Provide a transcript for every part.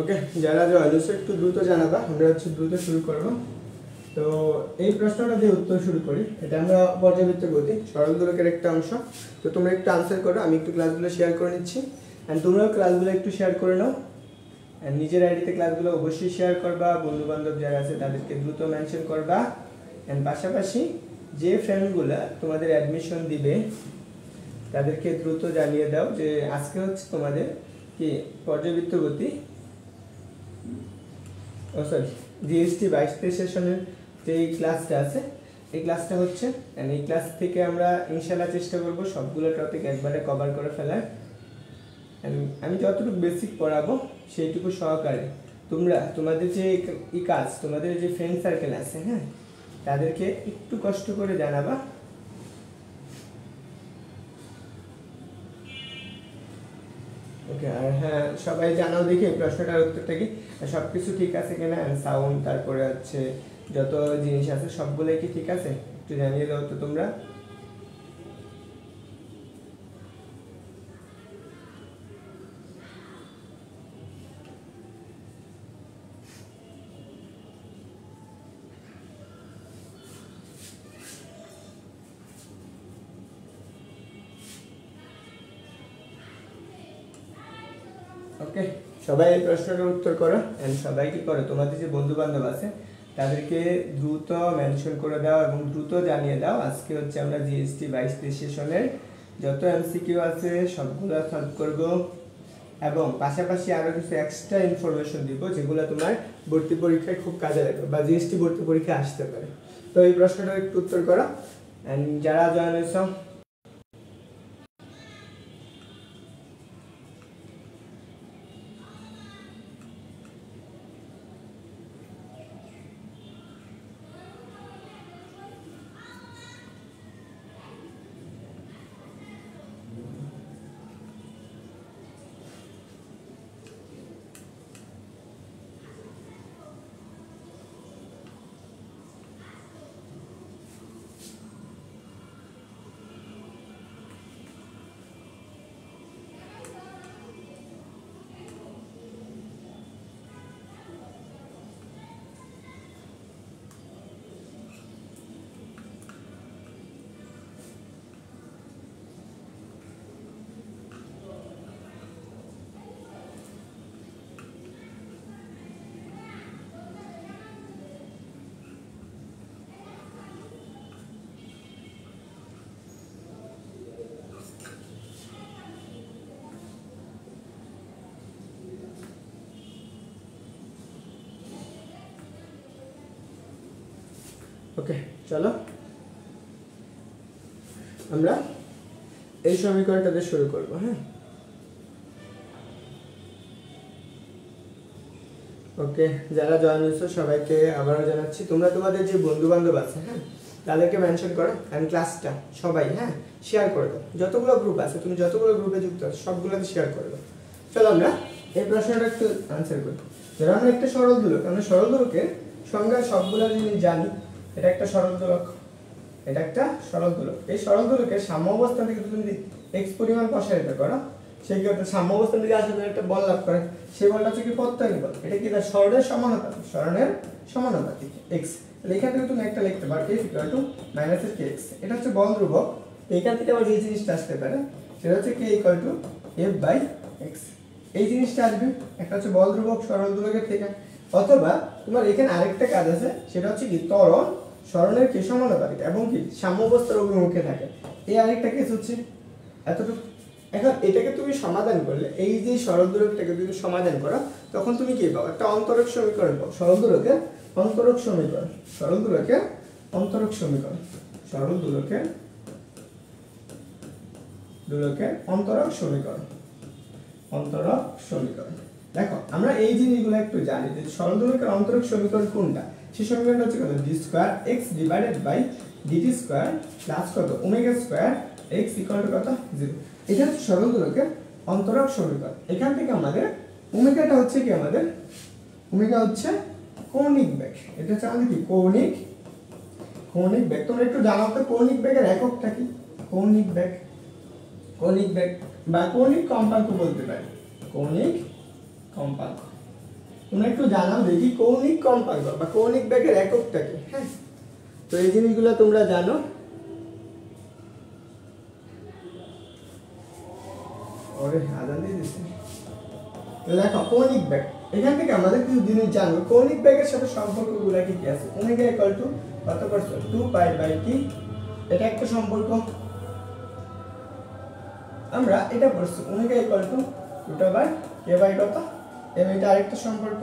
ওকে, যারা জয়েন একটু দ্রুত জানাবা, আমরা দ্রুত শুরু করব। তো এই প্রশ্নটা দিয়ে উত্তর শুরু করি। এটা আমরা পর্যাবৃত্ত গতি সরল দোলকের একটা অংশ। তো তোমরা একটু আনসার করো, আমি একটু ক্লাসগুলো শেয়ার করে নিচ্ছি, অ্যান্ড তোমরাও ক্লাসগুলো একটু শেয়ার করে নাও। অ্যান্ড নিজের আইডিতে ক্লাসগুলো অবশ্যই শেয়ার করবা, বন্ধু বান্ধব যারা আছে তাদেরকে দ্রুত মেনশন করবা। অ্যান্ড পাশাপাশি যে ফ্রেন্ডগুলো তোমাদের অ্যাডমিশন দিবে তাদেরকে দ্রুত জানিয়ে দাও যে আজকে তোমাদের কি পর্যাবৃত্ত গতি জিএসটি 22 সেশনের যে ক্লাসটা আছে এই ক্লাসটা হচ্ছে, এই ক্লাস থেকে আমরা ইনশাল্লাহ চেষ্টা করব সবগুলো টপিক একবারে কভার করে ফেলার। আমি যতটুকু বেসিক পড়াবো সেইটুকু সহকারে তোমরা তোমাদের যে কাজ, তোমাদের যে ফ্রেন্ড সার্কেল আছে, হ্যাঁ, তাদেরকে একটু কষ্ট করে জানাবা। ওকে, আর হ্যাঁ সবাই জানাও দেখি প্রশ্নটার উত্তরটা কি, সব কিছু ঠিক আছে কিনা, সাউন্ড তারপরে যত জিনিস আছে সবগুলোই কি ঠিক আছে, একটু জানিয়ে দাও তো তোমরা। ওকে, সবাই এই প্রশ্নটার উত্তর করো, এন্ড সবাই কি করো তোমাদের যে বন্ধু বান্ধব আছে তাদেরকে দ্রুত মেনশন করে দাও এবং দ্রুত জানিয়ে দাও আজকে আমরা জিএসটি 22 সেশনের যত এমসিকিউ আছে সবগুলো সলভ করব, এবং পাশাপাশি আরো কিছু এক্সট্রা ইনফরমেশন দিব যেগুলো তোমার ভর্তি পরীক্ষায় খুব কাজে লাগবে বা জিএসটি ভর্তি পরীক্ষায় আসতে পারে। তো এই প্রশ্নটার একটু উত্তর করো, এন্ড যারা জয়েন হয়েছ ওকে, চলো আমরা এই সমীকরণটা দিয়ে শুরু করব। হ্যাঁ, ওকে, যারা জয়েন হয়েছো সবাইকে আবারও জানাচ্ছি তোমরা তোমাদের যে বন্ধু বান্ধব আছে, হ্যাঁ, তাদেরকে মেনশন করো, এন্ড ক্লাসটা সবাই হ্যাঁ শেয়ার করে দাও। যতগুলো গ্রুপ আছে, তুমি যতগুলো গ্রুপে যুক্ত আছো সবগুলোতে শেয়ার করে দাও। চলো আমরা এই প্রশ্নটা একটু আনসার করি। যারা আমরা একটা সরল দোলক, আমরা সরল দোলকের সংজ্ঞা সবগুলো জিনিস জানি। এটা একটা সরল দোলক, এটা একটা সরল দোলক। এই সরল দোলকের সাম্য অবস্থান থেকে তুমি যদি x পরিমাণ প্রসারিত করো, সেই ক্ষেত্রে সাম্য অবস্থান থেকে আসলে একটা বল লাভ করে, সেই বলটা হচ্ছে কি প্রত্যায়ী বল। এটা কি তার সরণের সমানুপাতিক, সরণের সমানুপাতিক x। তাহলে এখান থেকে তুমি একটা লিখতে পারো f = -kx। এটা হচ্ছে বল ধ্রুবক। এইখান থেকে আবার এই জিনিসটা আসতে পারে, সেটা হচ্ছে k = f/x। এই জিনিসটা আসবে, একটা হচ্ছে বল ধ্রুবক সরল দোলকের থেকে। অথবা তোমার এখানে আরেকটা কাজ আছে, সেটা হচ্ছে কি ত্বরণ সরণের কি সমানুপাতিক এবং কি সাম্য অবস্থার অভিমুখে থাকে। এই আরেকটা কেস হচ্ছে এতটুকু। এখন এটাকে তুমি সমাধান করলে, এই যে সরল দোলকটাকে তুমি সমাধান করো, তখন তুমি কি পাও? একটা অন্তরক সমীকরণ পাও। সরল দোলকের অন্তরক সমীকরণ, সরল দোলকের অন্তরক সমীকরণ, সরল দোলকের অন্তরক সমীকরণ, অন্তরক সমীকরণ। দেখো আমরা এই জিনিসগুলো একটু জানি যে সরল দোলকের অন্তরক সমীকরণ কোনটা। সেই সমীকরণটা হচ্ছে কত, d2x/dt² প্লাস কত ω² x = কত 0। এটা হচ্ছে সরল দোলকের অন্তরক সমীকরণ। এখান থেকে আমাদের ওমেগাটা হচ্ছে কি, আমাদের ওমেগা হচ্ছে কৌণিক বেগ। এটা হচ্ছে আমাদের কি কৌণিক বেগ। তোমরা একটু জানো তো কৌণিক বেগের এককটা কি? কৌণিক বেগ বা কৌণিক কম্পাঙ্ক বলতে পারি, কৌণিক কম্পাঙ্ক। তোমরা একটু জানাও দেখি কৌণিক কম্পাঙ্ক বা কৌণিক বেগের এককটা কি। হ্যাঁ, তো এই জিনিসগুলো তোমরা জানো। ওরে আজান দিয়ে দিচ্ছে। দেখো কৌণিক বেগ, এখান থেকে আমাদের কিছু জিনিস জানবো। কৌণিক বেগের সাথে সম্পর্কগুলো কি কি আছে? ওমেগা ইকুয়াল টু কত পারছো 2 পাই বাই টি, এটা একটা সম্পর্ক। আমরা এটা পড়ছি omega equal to √k by কত m, এটা আরেকটা সম্পর্ক।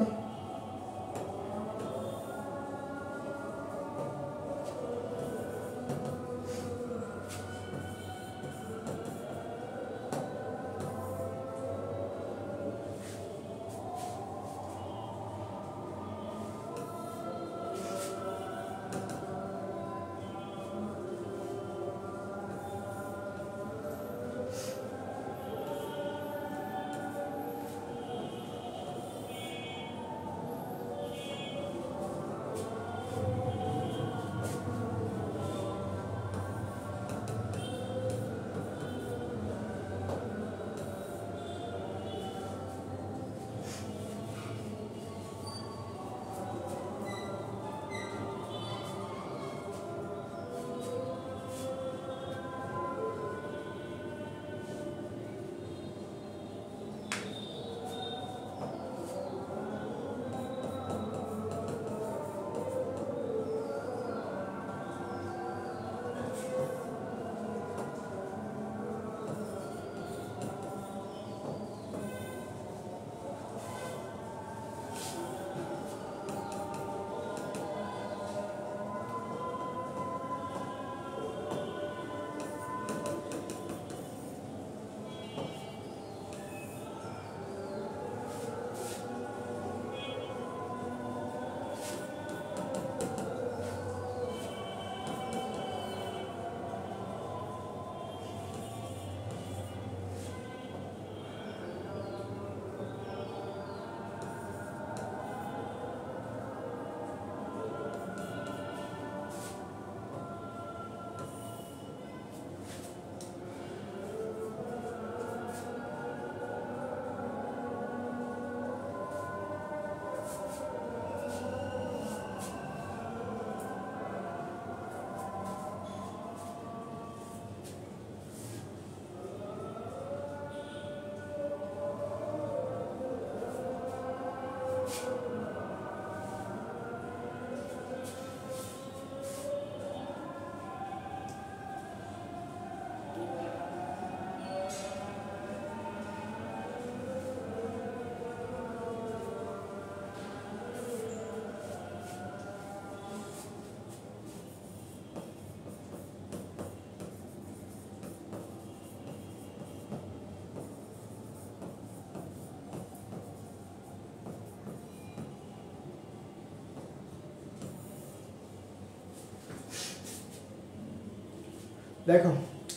দেখো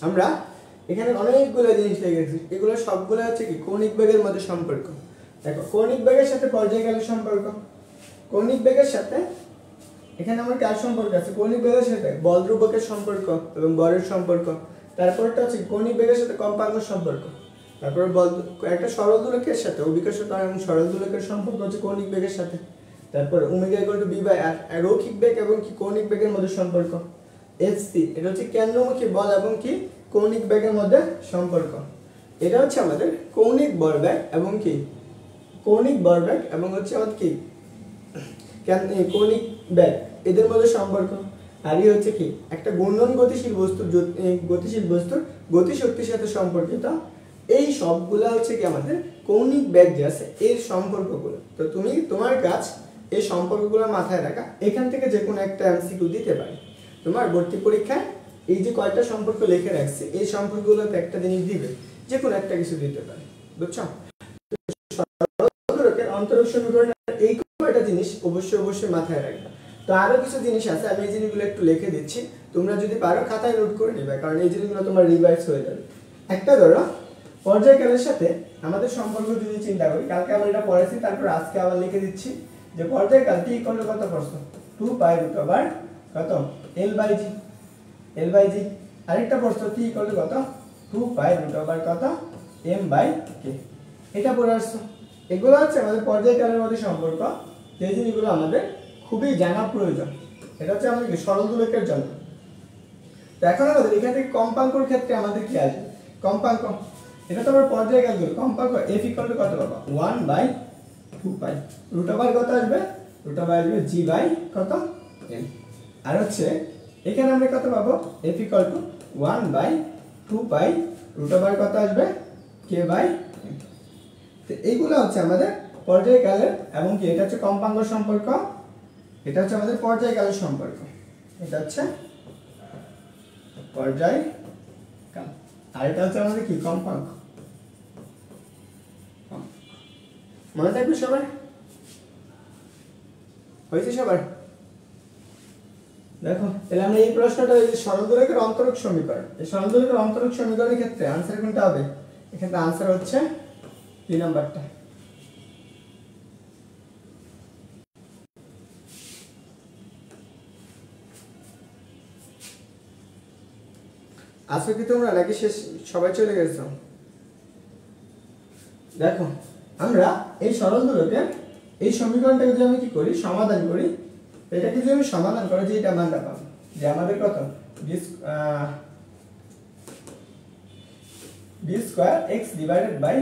আমরা এখানে অনেকগুলো জিনিস লিখেছি, এগুলো সবগুলো হচ্ছে কি কৌণিক বেগের মধ্যে সম্পর্ক। দেখো কৌণিক বেগের সাথে পর্যায়কালের সম্পর্ক, কৌণিক বেগের সাথে এখানে আমার কার সম্পর্ক আছে, কৌণিক বেগের সাথে বল ধ্রুবকের সম্পর্ক এবং বলের সম্পর্ক। তারপরটা হচ্ছে কৌণিক বেগের সাথে কম্পাঙ্কের সম্পর্ক। তারপর বল একটা সরল দোলকের সাথে অভিকর্ষিত এবং সরল দোলকের সম্পর্ক হচ্ছে কৌণিক বেগের সাথে। তারপর ওমেগা ইকুয়াল টু v/r, রৈখিক বেগ এবং কি কৌণিক বেগের মধ্যে সম্পর্ক। Fc এটা হচ্ছে কেন্দ্রমুখী বল এবং কি কৌণিক বেগের মধ্যে সম্পর্ক। এটা হচ্ছে আমাদের কৌণিক ভরবেগ এবং কি কৌণিক ভরবেগ এবং হচ্ছে আমাদের কি কৌণিক বেগ, এদের মধ্যে সম্পর্ক। আর এই হচ্ছে কি একটা ঘূর্ণন গতিশীল বস্তুর গতিশক্তির সাথে সম্পর্কিত। এই সবগুলা হচ্ছে কি আমাদের কৌণিক বেগ যে আছে এর সম্পর্কগুলো। তো তুমি তোমার কাজ এই সম্পর্কগুলো মাথায় রাখা, এখান থেকে যে কোনো একটা এমসিকিউ দিতে পারে তোমার ভর্তি পরীক্ষায়। এই যে কয়টা সম্পর্ক লিখে রাখছে এই সম্পর্কগুলোতে একটা জিনিস দিবে, যে কোনো একটা কিছু দিতে পারে, বুঝছো? অন্তরক সমীকরণের এই কয়টা জিনিস অবশ্যই মাথায় রাখবে। তো আরো কিছু জিনিস আছে, আমি এই জিনিসগুলো একটু লিখে দিচ্ছি, তোমরা যদি পারো খাতায় নোট করে নিবে, কারণ এই জিনিসগুলো তোমার রিভাইজ হয়ে যাবে। একটা ধরো পর্যায়কালের সাথে আমাদের সম্পর্ক যদি চিন্তা করি, কালকে আমরা এটা পড়েছি, তারপর আজকে আবার লিখে দিচ্ছি যে পর্যায়কাল t ইকুয়াল টু কত প্রশ্ন 2 পাই √ কত l বাই জি। আরেকটা প্রশ্ন t ইকুয়াল টু কত 2 পাই √ কত m/k। এটা পড়ে আসছো। এগুলো হচ্ছে আমাদের পর্যায়কালের মধ্যে সম্পর্ক, যে জিনিসগুলো আমাদের খুবই জানা প্রয়োজন। এটা হচ্ছে আমাদের কি সরল দোলকের জন্য। তো এখন আমাদের এখান থেকে কম্পাঙ্কর ক্ষেত্রে আমাদের কি আসবে? কম্পাঙ্ক, এটা তো আমরা পর্যায়কাল ধরি। কম্পাঙ্ক f ইকুয়াল টু কত পাবো? 1/2 পাই। রুট ওভার কত আসবে? রুট ওভার আসবে g বাই কত n। আর হচ্ছে এখানে আমরা কত পাবো? f equal to 1/2 pi root over কত আসবে? k by n। তো এইগুলো হচ্ছে আমাদের পর্যায়কালের, এবং কি এটা হচ্ছে কম্পাঙ্ক সম্পর্ক, এটা হচ্ছে আমাদের পর্যায়কালের সম্পর্ক, এটা হচ্ছে পর্যায়কাল, আর এটা হচ্ছে আমাদের কি কম্পাঙ্ক। মনে থাকবে সবার? হয়েছে সবার? দেখো তাহলে আমরা এই প্রশ্নটা, এই যে সরল দোলকের অন্তরক সমীকরণ, এই সরল দোলকের অন্তরক সমীকরণের ক্ষেত্রে আনসার কোনটা হবে? এখানে আনসার হচ্ছে 3 নাম্বারটা। আজকে কি তোমরা নাকি শেষ সবাই চলে গেছো? দেখো আমরা এই সরল দোলকের এই সমীকরণটাকে যদি আমি কি করি, সমাধান করি, এটাকে যদি আমি সমাধান করি, যে এটা মানটা পাবো যে আমাদের কত b square x divided by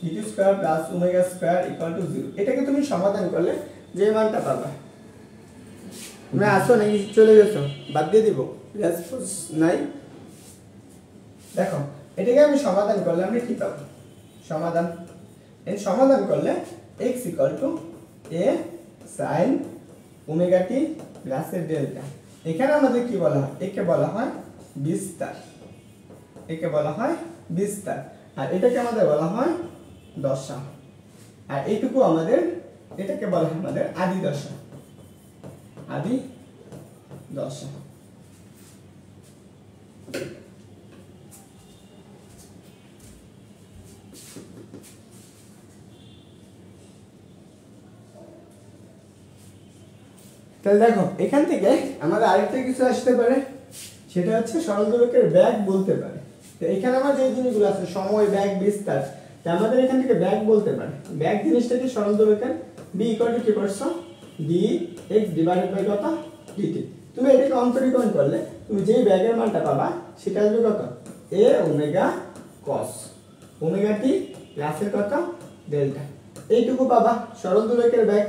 dt square plus omega square equal to 0। এটাকে তুমি সমাধান করলে যে মানটা পাবা, তোমরা আসো নাকি চলে গেছো? বাদ দিয়ে দিব, রেসপন্স নাই। দেখো এটাকে আমি সমাধান করলে আমরা কি পাবো? সমাধান, এই সমাধান করলে x equal to a sin omega t plus এর ডেল্টা। এখানে আমাদের কি বলা হয়? একে বলা হয় বিস্তার, একে বলা হয় বিস্তার, আর এটাকে আমাদের বলা হয় দশা, আর এইটুকু আমাদের, এটাকে বলা হয় আমাদের আদি দশা, আদি দশা। তাহলে দেখো এখান থেকে আমাদের আরেকটা কিছু আসতে পারে, সেটা হচ্ছে সরল দোলকের ব্যাগ বলতে পারে। তো এখানে আমার যে জিনিসগুলো আছে, সময়, ব্যাগ, বিস্তার, তো আমাদের এখান থেকে ব্যাগ বলতে পারে। ব্যাগ জিনিসটা কি? সরল দোলকের b ইকুয়াল টু কি করছো? dx ডিভাইডেড বাই কত? dt। তুমি এটাকে অন্তরীকরণ করলে তুমি যেই ব্যাগের মানটা পাবা সেটা আসবে কত? a omega cos omega t plus এর কত? ডেল্টা। এইটুকু পাবা সরল দোলকের ব্যাগ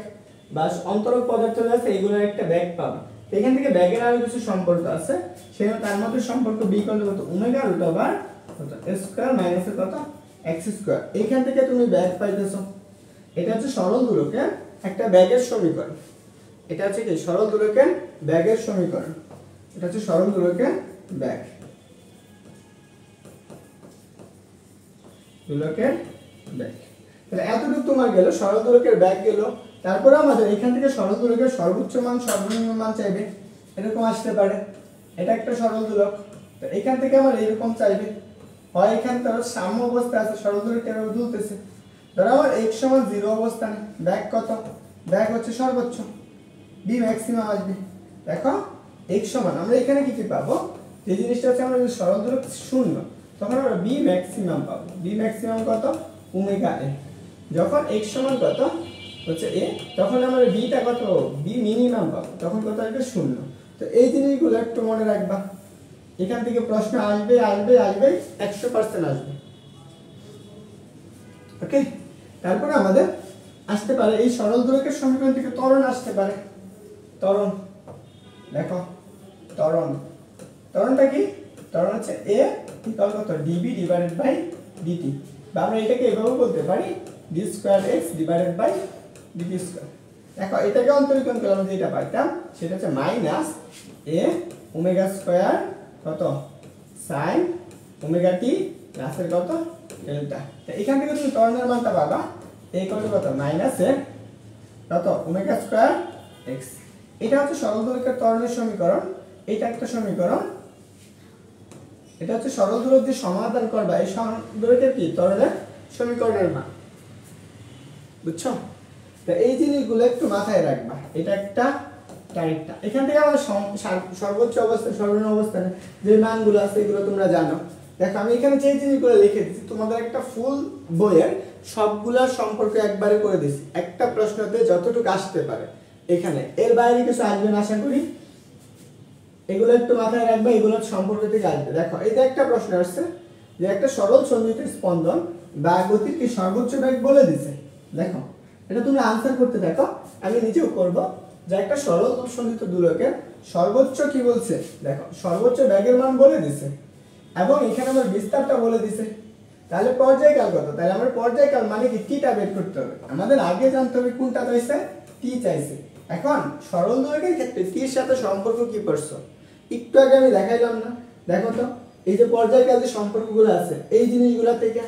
বা অন্তরক পদার্থ আছে, এগুলোর একটা ব্যাগ পাবা। এখান থেকে ব্যাগের আরো কিছু সম্পর্ক আছে, সেটা তার মধ্যে সম্পর্ক b ইকুয়াল টু কত? ওমেগা রুট ওভার কত s স্কয়ার মাইনাস কত x স্কয়ার। এখান থেকে তুমি ব্যাগ পাইতেছো। এটা হচ্ছে সরল দোলকের একটা ব্যাগের সমীকরণ। এটা হচ্ছে কি? সরল দোলকের ব্যাগের সমীকরণ। এটা হচ্ছে সরল দোলকের ব্যাগ, দোলকের ব্যাগ। তাহলে এতটুকু তোমার গেল, সরল দোলকের ব্যাগ গেল। তারপরে আমাদের এখান থেকে সরল দোলকের সর্বোচ্চ মান, সর্বনিম্ন মান চাইবে, এরকম আসতে পারে। এটা একটা সরল দোলক, তো এখান থেকে আমার এরকম চাইবে, হয় এখানে ধরো সাম্য অবস্থা আছে, সরল দোলকটা এভাবে দুলতেছে, ধরো আমার x সমান 0 অবস্থানে, ব্যাগ কত? ব্যাগ হচ্ছে সর্বোচ্চ, b ম্যাক্সিমাম আসবে। দেখো x সমান আমরা এখানে কি কি পাবো? যে জিনিসটা হচ্ছে আমরা যদি সরল দোলক 0, তখন আমরা b ম্যাক্সিমাম পাবো। b ম্যাক্সিমাম কত? Omega a। যখন x সমান কত হচ্ছে a, তখন আমরা b টা কত? b মিনিমাম পাবো, তখন কত আসবে? 0। তো এই জিনিসগুলো একটু মনে রাখবা, এখান থেকে প্রশ্ন আসবে আসবে আসবে, 100% আসবে। ওকে, তারপরে আমাদের আসতে পারে এই সরল দোলকের সমীকরণ থেকে ত্বরণ আসতে পারে। ত্বরণ, দেখো ত্বরণ, ত্বরণটা কি? ত্বরণ হচ্ছে a ইকুয়াল কত? db ডিভাইডেড বাই dt, বা আমরা এটাকে এভাবে বলতে পারি d square x divided by dt square. দেখো এটাকে অন্তরীকরণ করলে আমরা যেটা পাইতাম সেটা হচ্ছে মাইনাস a ওমেগা স্কয়ার কত? sin ওমেগা t প্লাস এর কত? ডেল্টা। তো এখান থেকে তুমি ত্বরণের মানটা পাবা a ইকুয়াল টু কত? মাইনাস এর কত? Omega square x। এটা হচ্ছে সরল দোলকের ত্বরণের সমীকরণ। এটা একটা সমীকরণ, এটা হচ্ছে সরল দোলক দিয়ে সমাধান করবা এই সরল দোলকের কি? ত্বরণের সমীকরণের মান। বুঝছো? তো এই জিনিসগুলো একটু মাথায় রাখবা, এটা একটা টাইপটা। এখান থেকে আমরা সর্বোচ্চ অবস্থান, সর্বনিম্ন অবস্থানে যে মানগুলো আছে এগুলো তোমরা জানো। দেখো আমি এখানে যে জিনিসগুলো লিখে দিচ্ছি তোমাদের একটা ফুল বইয়ের সবগুলোর সম্পর্ক একবারে করে দিচ্ছি, একটা প্রশ্নতে যতটুকু আসতে পারে এখানে, এর বাইরে কিছু আসবে না আশা করি। এগুলো একটু মাথায় রাখবে, এগুলোর সম্পর্ক থেকে আসবে। দেখো এই যে একটা প্রশ্ন আসছে যে একটা সরল সন্ধিত স্পন্দন বা গতির কি সর্বোচ্চ বেগ বলে দিছে। দেখো এটা তুমি আনসার করতে থাকো, আমি নিজেও করব। যে একটা সরল সন্ধিত দোলকের সর্বোচ্চ কি বলছে, দেখো সর্বোচ্চ বেগের মান বলে দিছে এবং এখানে আমার বিস্তারটা বলে দিছে। তাহলে পর্যায়কাল কত, তাহলে আমার পর্যায়কাল মানে কি টিটা বের করতে হবে। আমাদের আগে জানতে হবে কোনটা চাইছে, টি চাইছে। এখন সরল দোলকের ক্ষেত্রে টির সাথে সম্পর্ক কি করছো একটু আগে আমি দেখাইলাম না। দেখো তো এই যে পর্যায়কাল যে সম্পর্কগুলো আছে এই জিনিসগুলো থেকে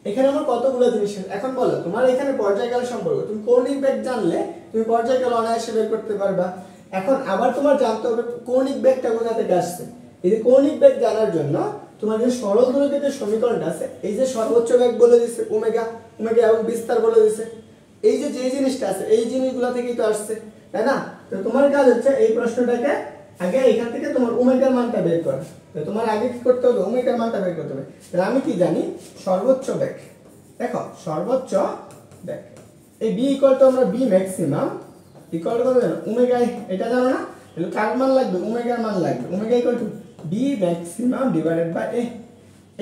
এখানে আমার কতগুলো জিনিস। এখন বলো তোমার এখানে পর্যায়কাল সম্পর্ক, তুমি কৌণিক বেগ জানলে তুমি পর্যায়কাল অনায়াসে বের করতে পারবা। এখন আবার তোমার জানতে হবে কৌণিক বেগটা কোথা থেকে আসছে। এই যে কৌণিক বেগ জানার জন্য তোমার যে সরল দোলকের যে সমীকরণটা আছে, এই যে সর্বোচ্চ বেগ বলে দিছে ওমেগা, ওমেগা এবং বিস্তার বলে দিছে, এই যে যে জিনিসটা আছে এই জিনিসগুলো থেকেই তো আসছে, তাই না? তো তোমার কাজ হচ্ছে এই প্রশ্নটাকে আগে এখান থেকে তোমার ওমেগার মানটা বের করা। তো তোমার আগে কি করতে হবে, ওমেগার মানটা বের করতে হবে। তাহলে আমি কি জানি সর্বোচ্চ বেগ, দেখো সর্বোচ্চ বেগ এই বি ইকুয়াল টু আমরা বি ম্যাক্সিমাম ইকুয়াল টু কত জানো ওমেগা, এটা জানো না? তাহলে কার মান লাগবে, ওমেগার মান লাগবে। Omega equal to B maximum divided by A.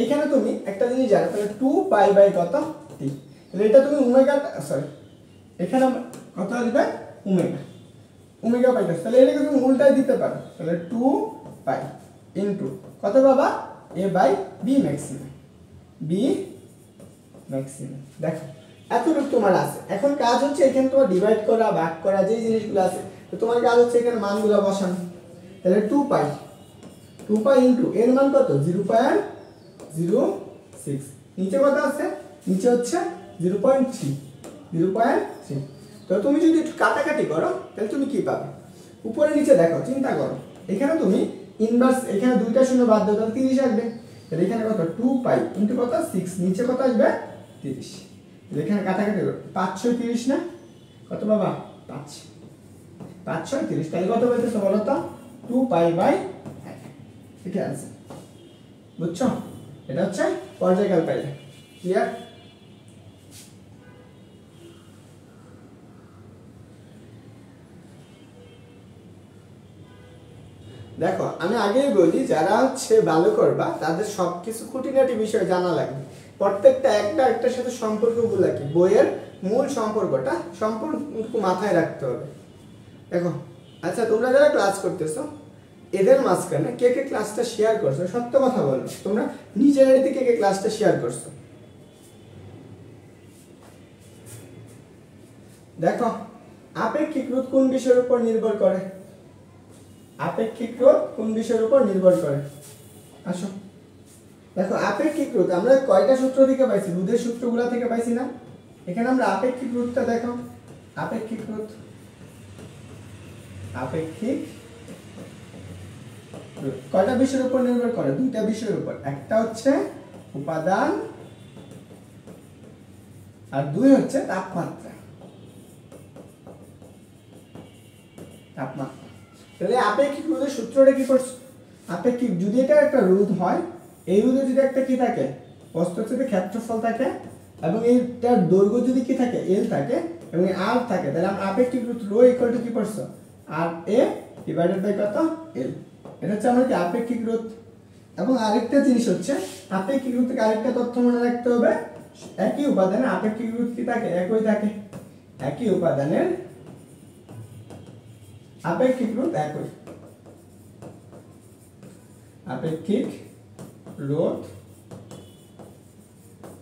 এখানে তুমি একটা জিনিস জানো, তাহলে 2 পাই বাই কত টি। তাহলে এটা তুমি ওমেগা, সরি এখানে কত আসবে ওমেগা, ওমেগা পাইতেছ। তাহলে এটাকে তুমি উল্টাই দিতে পারো, তাহলে 2 পাই ইনটু কত বাবা A by B maximum, B maximum. দেখো এতটুকু তোমার আছে। এখন কাজ হচ্ছে এখানে তোমার ডিভাইড করা, ভাগ করা যে জিনিসগুলো আছে, তো তোমার কাজ হচ্ছে এখানে মানগুলো বসানো। তাহলে 2 পাই ইনটু এর মান কত 0.06, নিচে কত আছে, নিচে হচ্ছে 0.3। তো তুমি যদি একটু কাটাকাটি করো তাহলে তুমি কি পাবে, উপরে নিচে দেখো চিন্তা করো, এখানে তুমি ইনভার্স, এখানে দুইটা শূন্য বাদ দাও তাহলে 30 আসবে। তাহলে এখানে কত 2 পাই ইনটু কত 6, নিচে কত আসবে 30। এখানে কাটাকাটি করো 5 6 30 না, কত বাবা 5 6 30, তাহলে কত পাইতেছো বলো তো 2 পাই বাই 1। এটা আছে, বুঝছো? এটা হচ্ছে পর্যায়কাল পাইলে। ক্লিয়ার? দেখো আমি আগেই বলি যারা হচ্ছে ভালো করবা তাদের সবকিছু খুঁটিনাটি বিষয় জানা লাগবে। প্রত্যেকটা একটা একটার সাথে সম্পর্কগুলো কি, বইয়ের মূল সম্পর্কটা মাথায় রাখতে হবে। দেখো আচ্ছা তোমরা যারা ক্লাস করতেছো এদের মাঝখানে কে কে ক্লাসটা শেয়ার করছো, সত্য কথা বলো, তোমরা নিজের দিকে কে ক্লাসটা শেয়ার করছো? দেখো আপেক্ষিক রোধ কোন বিষয়ের উপর নির্ভর করে, আপেক্ষিক রোধ কোন বিষয়ের উপর নির্ভর করে? আসো দেখো আপেক্ষিক রোধ আমরা কয়টা সূত্র থেকে পাইছি, রোধের সূত্রগুলো থেকে পাইছি না? এখানে আমরা আপেক্ষিক রোধটা দেখো, আপেক্ষিক রোধ, আপেক্ষিক রোধ কয়টা বিষয়ের উপর নির্ভর করে, দুইটা বিষয়ের উপর, একটা হচ্ছে উপাদান আর দুই হচ্ছে তাপমাত্রা। তাপমাত্রা। তাহলে আপেক্ষিক রোধের সূত্রটা কি করছে, আপেক্ষিক যদি এটা একটা রোধ হয়, এই রোধে যদি একটা কি থাকে প্রস্থচ্ছেদের ক্ষেত্রফল থাকে এবং এইটার দৈর্ঘ্য যদি কি থাকে এল থাকে এবং আর থাকে, তাহলে আমরা আপেক্ষিক রোধ রো ইকুয়াল টু কি করছো আর এ ডিভাইডেড বাই কত এল। এটা হচ্ছে আমাদের আপেক্ষিক রোধ। এবং আরেকটা জিনিস হচ্ছে আপেক্ষিক রোধ থেকে আরেকটা তথ্য মনে রাখতে হবে, একই উপাদানে আপেক্ষিক রোধ কি থাকে একই থাকে, একই উপাদানের আপেক্ষিক রোধ একই, আপেক্ষিক রোধ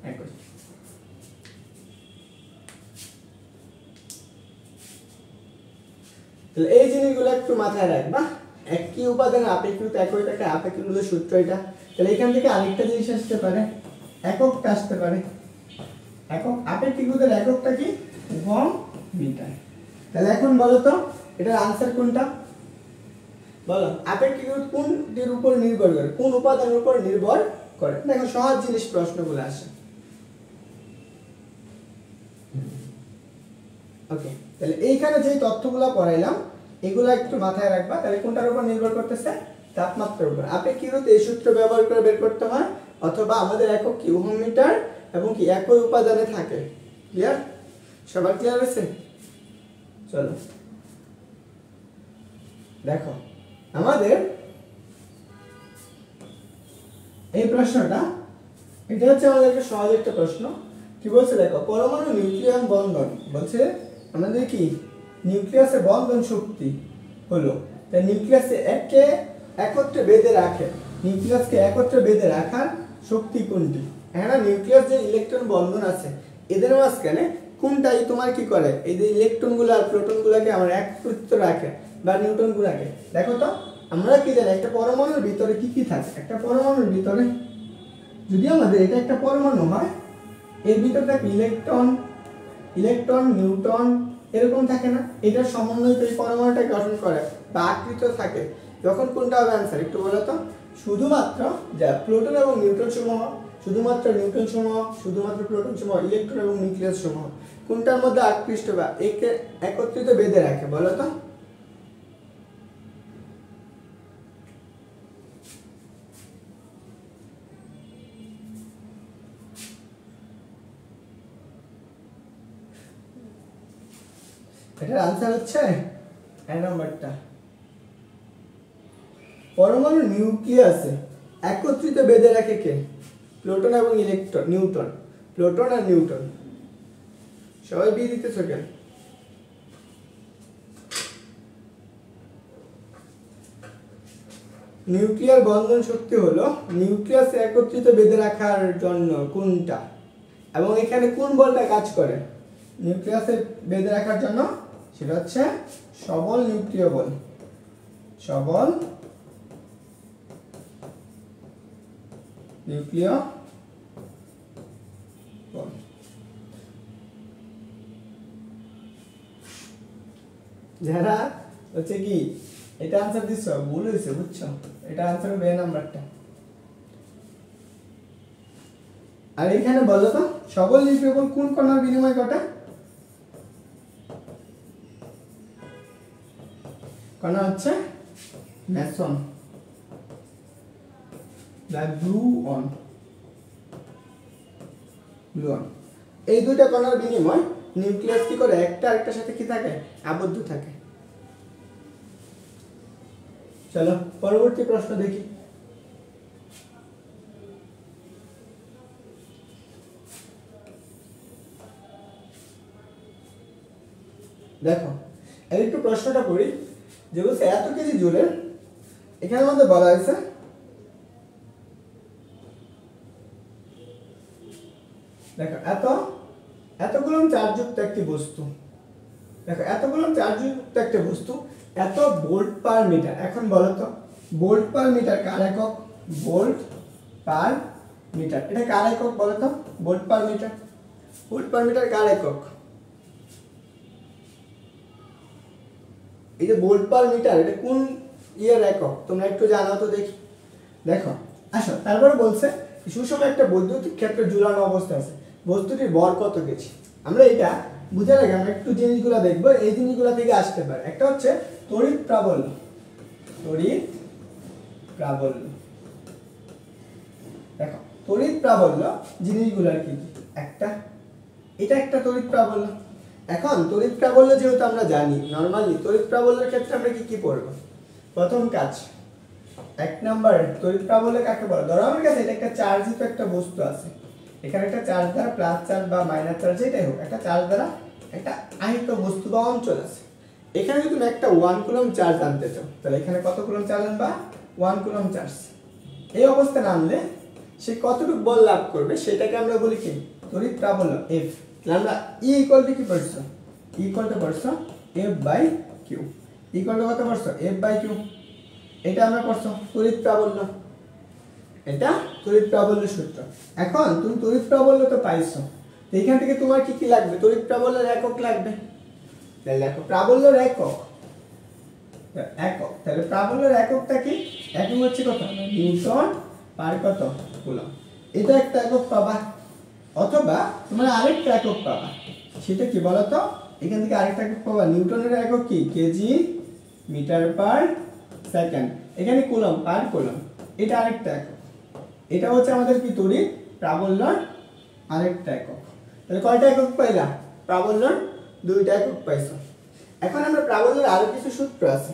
একই। তাহলে এই জিনিসগুলো একটু মাথায় রাখবা, একই উপাদানের আপেক্ষিক রোধ একই থাকে, আপেক্ষিক রোধের সূত্র এটা। তাহলে এখান থেকে আরেকটা জিনিস আসতে পারে, এককটা আসতে পারে, একক আপেক্ষিক রোধের এককটা কি ওহম মিটার। তাহলে এখন বলো তো এটার আনসার কোনটা, বলো আপেক্ষিক রোধ কোনটির উপর নির্ভর করে, কোন উপাদানের উপর নির্ভর করে? দেখো সহজ জিনিস প্রশ্নগুলো আসে। ওকে তাহলে এইখানে যে তথ্যগুলো পড়াইলাম এগুলো একটু মাথায় রাখবা। তাহলে কোনটার উপর নির্ভর করতেছে, তাপমাত্রার উপর। আপেক্ষিক রোধ এই সূত্র ব্যবহার করে বের করতে হয়, অথবা আমাদের একক কি ওহম মিটার এবং কি একই উপাদানে থাকে। ক্লিয়ার? সবার ক্লিয়ার হয়েছে? চলো দেখো আমাদের এই প্রশ্নটা, এটা হচ্ছে আমাদের একটা সহজ একটা প্রশ্ন। কি বলছে দেখো, পরমাণু নিউক্লিয়াস বন্ধন বলছে আমাদের কি নিউক্লিয়াসের বন্ধন শক্তি হলো, তাই নিউক্লিয়াসে একে একত্রে বেঁধে রাখে, নিউক্লিয়াসকে একত্রে বেঁধে রাখার শক্তি কোনটি? এখানে নিউক্লিয়াস যে ইলেকট্রন বন্ধন আছে এদের মাঝখানে কোনটাই তোমার কি করে, এই যে ইলেকট্রনগুলো আর প্রোটনগুলোকে আমার একত্রিত রাখে বা নিউট্রনগুলোকে। দেখো তো আমরা কি জানি একটা পরমাণুর ভিতরে কি কি থাকে? একটা পরমাণুর ভিতরে যদি আমাদের এটা একটা পরমাণু হয়, এর ভিতরে থাকে ইলেকট্রন, নিউট্রন এরকম থাকে না? এটার সমন্বয় এই পরমাণুটা গঠন করে বা আকৃত থাকে। যখন কোনটা হবে অ্যান্সার একটু বলো তো? শুধুমাত্র যা প্রোটন এবং নিউট্রন সমূহ, শুধুমাত্র নিউট্রন সমূহ, শুধুমাত্র প্রোটন সমূহ, ইলেকট্রন এবং নিউক্লিয়াস সমূহ কোনটার মধ্যে আকৃষ্ট বা একে একত্রিত বেঁধে রাখে বলো তো? এটার আনসার হচ্ছে এক নম্বরটা। পরমাণু নিউক্লিয়াসে একত্রিত বেঁধে রাখে কে? প্রোটন এবং ইলেকট্রন, নিউট্রন, প্রোটন আর নিউট্রন। সবাই বি দিতেছ কেন? নিউক্লিয়ার বন্ধন শক্তি হলো নিউক্লিয়াসে একত্রিত বেঁধে রাখার জন্য কোনটা, এবং এখানে কোন বলটা কাজ করে নিউক্লিয়াসে বেঁধে রাখার জন্য? সেটা হচ্ছে সবল নিউক্লিয় বল, সবল নিউক্লিয় বল। যারা হচ্ছে কি এটা আনসার দিচ্ছ ভুল হয়েছে, বুঝছো? এটা আনসার হবে নাম্বারটা। আর এখানে বলো তো সবল নিউক্লিয় বল কোন কণার বিনিময় ঘটে? কণা হচ্ছে মেসন, গ্লুঅন। এই দুইটা কণার বিনিময় নিউক্লিয়াস কি করে? একটা আরেকটার সাথে কি থাকে? আবদ্ধ থাকে। চলো পরবর্তী প্রশ্ন দেখি। দেখো এই একটু প্রশ্নটা পড়ি, যে বলছে এত কেজি জুড়ে, এখানে আমাদের বলা হয়েছে দেখো এত কুলম চার্জযুক্ত একটি বস্তু, দেখো এত কুলম চার্জযুক্ত একটা বস্তু, এত ভোল্ট পার মিটার। এখন বলো তো ভোল্ট পার মিটার কার একক? ভোল্ট পার মিটার এটা কার একক বলো তো? Volt per metre, volt per metre কার একক? এই যে ভোল্ট পার মিটার এটা কোন ইয়ের একক তোমরা একটু জানাও তো দেখি। দেখো আসো, তারপরে বলছে সুষম একটা বৈদ্যুতিক ক্ষেত্র ঝুলানো অবস্থা আছে, বস্তুটির ভর কত কেজি? আমরা এটা বুঝার আগে আমরা একটু জিনিসগুলো দেখবো, এই জিনিসগুলো থেকে আসতে পারে। একটা হচ্ছে তড়িৎ প্রাবল্য, তড়িৎ প্রাবল্য। দেখো তড়িৎ প্রাবল্য জিনিসগুলো কি কি? একটা এটা একটা তড়িৎ প্রাবল্য। এখন তড়িৎ প্রাবল্য যেহেতু আমরা জানি, নরমালি তড়িৎ প্রাবল্যের ক্ষেত্রে আমরা কি কি পড়বো? প্রথম কাজ এক নাম্বার তড়িৎ প্রাবল্য কাকে বলে? ধরো আমার কাছে এটা একটা চার্জিত একটা বস্তু আছে, এখানে একটা চার্জ দ্বারা প্লাস চার্জ বা মাইনাস চার্জ যেটাই হোক, একটা চার্জ দ্বারা একটা আহিত বস্তু বা অঞ্চল আছে। এখানে যদি তুমি একটা 1 কুলম চার্জ আনতে চাও, তাহলে এখানে কত কুলম চার্জ আনবা? 1 কুলম চার্জ। এই অবস্থায় নামলে সে কতটুকু বল লাভ করবে সেটাকে আমরা বলি কি? তড়িৎ প্রাবল্য এফ। আমরা ই ইকুয়াল টু কি পড়ছো? ই ইকুয়াল টু পড়ছো F by Q. Equal to কত পড়ছো? F by Q. এটা আমরা পড়ছো তড়িৎ প্রাবল্য, এটা তড়িৎ প্রাবল্য সূত্র। এখন তুমি তড়িৎ প্রাবল্য তো পাইছো, তো এখান থেকে তোমার কি কি লাগবে? তড়িৎ প্রাবল্যের একক লাগবে। তাহলে দেখো প্রাবল্যের একক, তাহলে প্রাবল্যের এককটা কি? একক হচ্ছে কত? নিউটন পার কত কুলম। এটা একটা একক পাবা, অথবা তোমরা আরেকটা একক পাবা, সেটা কি বলতো? এখান থেকে আরেকটা একক পাবা, নিউটনের একক কি? কেজি মিটার পার সেকেন্ড, এখানে কুলম পার কুলম, এটা আরেকটা একক। এটা হচ্ছে আমাদের কি তড়িৎ প্রাবল্যর আরেকটা একক। তাহলে কয়টা একক পাইলা? প্রাবল্যর দুইটা একক পাইছো। এখন আমরা প্রাবল্যের আরো কিছু সূত্র আছে,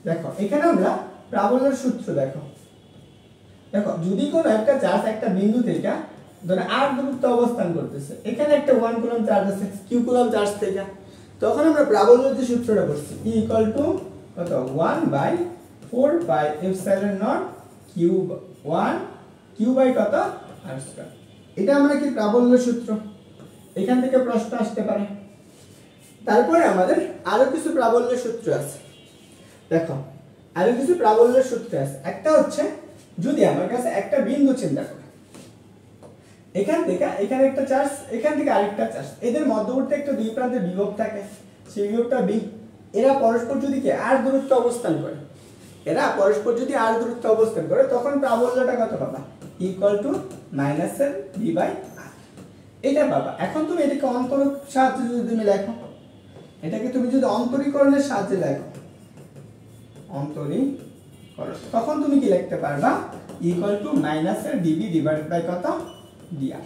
দেখো এখানে আমরা প্রাবল্যের সূত্র দেখো। দেখো যদি কোনো একটা চার্জ একটা বিন্দু থেকে ধরে r দূরত্বে অবস্থান করতেছে, এখানে একটা 1 কুলম চার্জ আছে q কুলম চার্জ থেকে, তখন আমরা প্রাবল্যের যে সূত্রটা করছি E কত 1/4 pi epsilon naught q1 q by কত r²। এটা আমরা কি প্রাবল্যের সূত্র, এখান থেকে প্রশ্ন আসতে পারে। তারপরে আমাদের আরো কিছু প্রাবল্যের সূত্র আছে, দেখো আরো কিছু প্রাবল্যের সূত্র আছে। একটা হচ্ছে যদি আমার কাছে একটা বিন্দু চিন্তা করো, এখান থেকে এখানে একটা চার্জ, এখান থেকে আরেকটা চার্জ, এদের মধ্যবর্তী একটা দুই প্রান্তে বিভব থাকে, সেই বিভবটা বি। এরা পরস্পর যদি কি r দূরত্বে অবস্থান করে, এরা পরস্পর যদি r দূরত্বে অবস্থান করে, তখন প্রাবল্যটা কত পাবা? -l b/r। এটা পাবা। এখন তুমি এটাকে অন্তরক সাহায্যে যদি তুমি লেখো, এটাকে তুমি যদি অন্তরীকরণের সাহায্যে লেখো, অন্তরীকরণ, তখন তুমি কি লিখতে পারবা? -l db/কত dr।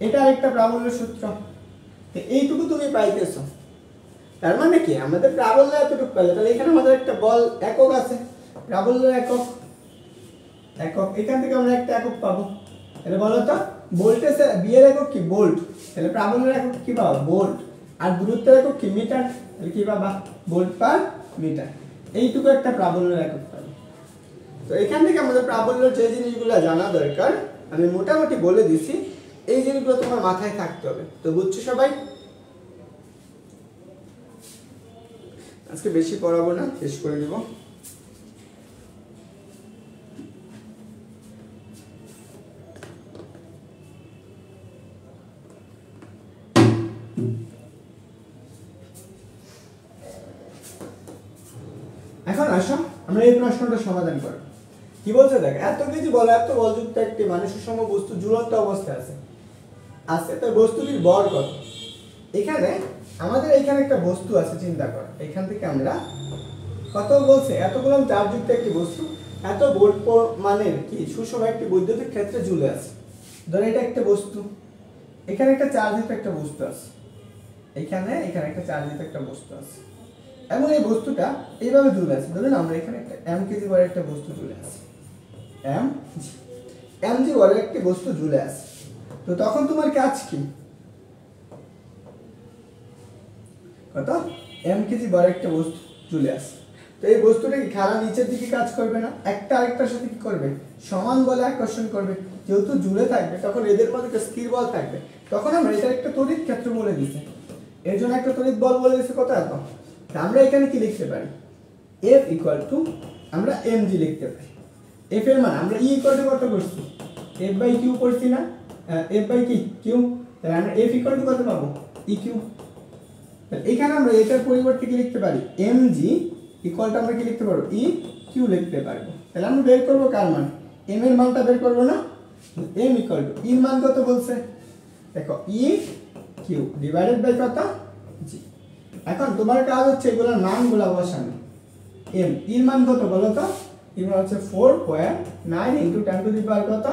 এটা আরেকটা প্রাবল্যের সূত্র। তো এইটুকু তুমি পাইতেছো, তার মানে কি আমাদের প্রাবল্য এতটুকু পেলে, তাহলে এখানে আমাদের একটা বল একক আছে, প্রাবল্য একক, এখান থেকে আমরা একটা একক পাবো। তাহলে বলো তো ভোল্টেজ বি এর একক কি? ভোল্ট। তাহলে প্রাবল্যের একক কি পাবো? ভোল্ট। আর দূরত্বের একক কি? মিটার। তাহলে কি পাবা? Volt per metre. এইটুকু একটা প্রাবল্যের একক পাবো। তো এখান থেকে আমাদের প্রাবল্যের যে জিনিসগুলো জানা দরকার আমি মোটামুটি বলে দিছি, এই জিনিসগুলো তোমার মাথায় থাকতে হবে। তো বুঝছো সবাই? আজকে বেশি পড়াবো না, শেষ করে দিব। এখন আসো আমরা এই প্রশ্নটা সমাধান করব। কি বলছে দেখ, এত কিছু বল, এত বলযুক্ত একটি মানুষের সম বস্তু ঝুলন্ত অবস্থায় আছে, তার বস্তুটির ভর কত? এখানে আমাদের এখানে একটা বস্তু আছে, চিন্তা কর, এখান থেকে আমরা কত বলছে, এতগুলো চার্জযুক্ত একটি বস্তু এত ভোল্ট মানের কি সুষম একটি বৈদ্যুতিক ক্ষেত্রে ঝুলে আছে। ধর এটা একটা বস্তু, এখানে একটা চার্জযুক্ত একটা বস্তু আছে, এখানে একটা চার্জযুক্ত একটা বস্তু আছে, এবং এই বস্তুটা এইভাবে ঝুলে আছে। ধরুন আমরা এখানে একটা m কেজি বড় একটা বস্তু ঝুলে আছে, mg বড় একটি বস্তু ঝুলে আছে। তো তখন তোমার কাজ কি? কত? m কেজি বড় একটা বস্তু ঝুলে আছে। তো এই বস্তুটা কি খাড়া নিচের দিকে কাজ করবে না? একটা আরেকটার সাথে কি করবে? সমান বলে আকর্ষণ করবে। যেহেতু ঝুলে থাকবে তখন এদের মধ্যে একটা স্থির বল থাকবে। তখন আমরা এটার একটা তড়িৎ ক্ষেত্র বলে দিছি, এর জন্য একটা তড়িৎ বল বলে দিছি। কত এত? আমরা এখানে কি লিখতে পারি? F = আমরা mg লিখতে পারি। F এর মান আমরা E = কত করছি? F/q করছি না? F/q, তাহলে আমরা F = কত পাবো? EQ। তাহলে এখানে আমরা এটার পরিবর্তে কি লিখতে পারি? mg = আমরা কি লিখতে পারবো? EQ লিখতে পারবো। তাহলে আমরা বের করব কার মান? m এর মানটা বের করব না? m = e এর মান কত বলছে? দেখো EQ / কত? g। এখন তোমার কাজ হচ্ছে এগুলোর মানগুলো বসানো। m এর মান কত বলো তো? এর মান হচ্ছে 4.9 * 10⁻⁴ কত?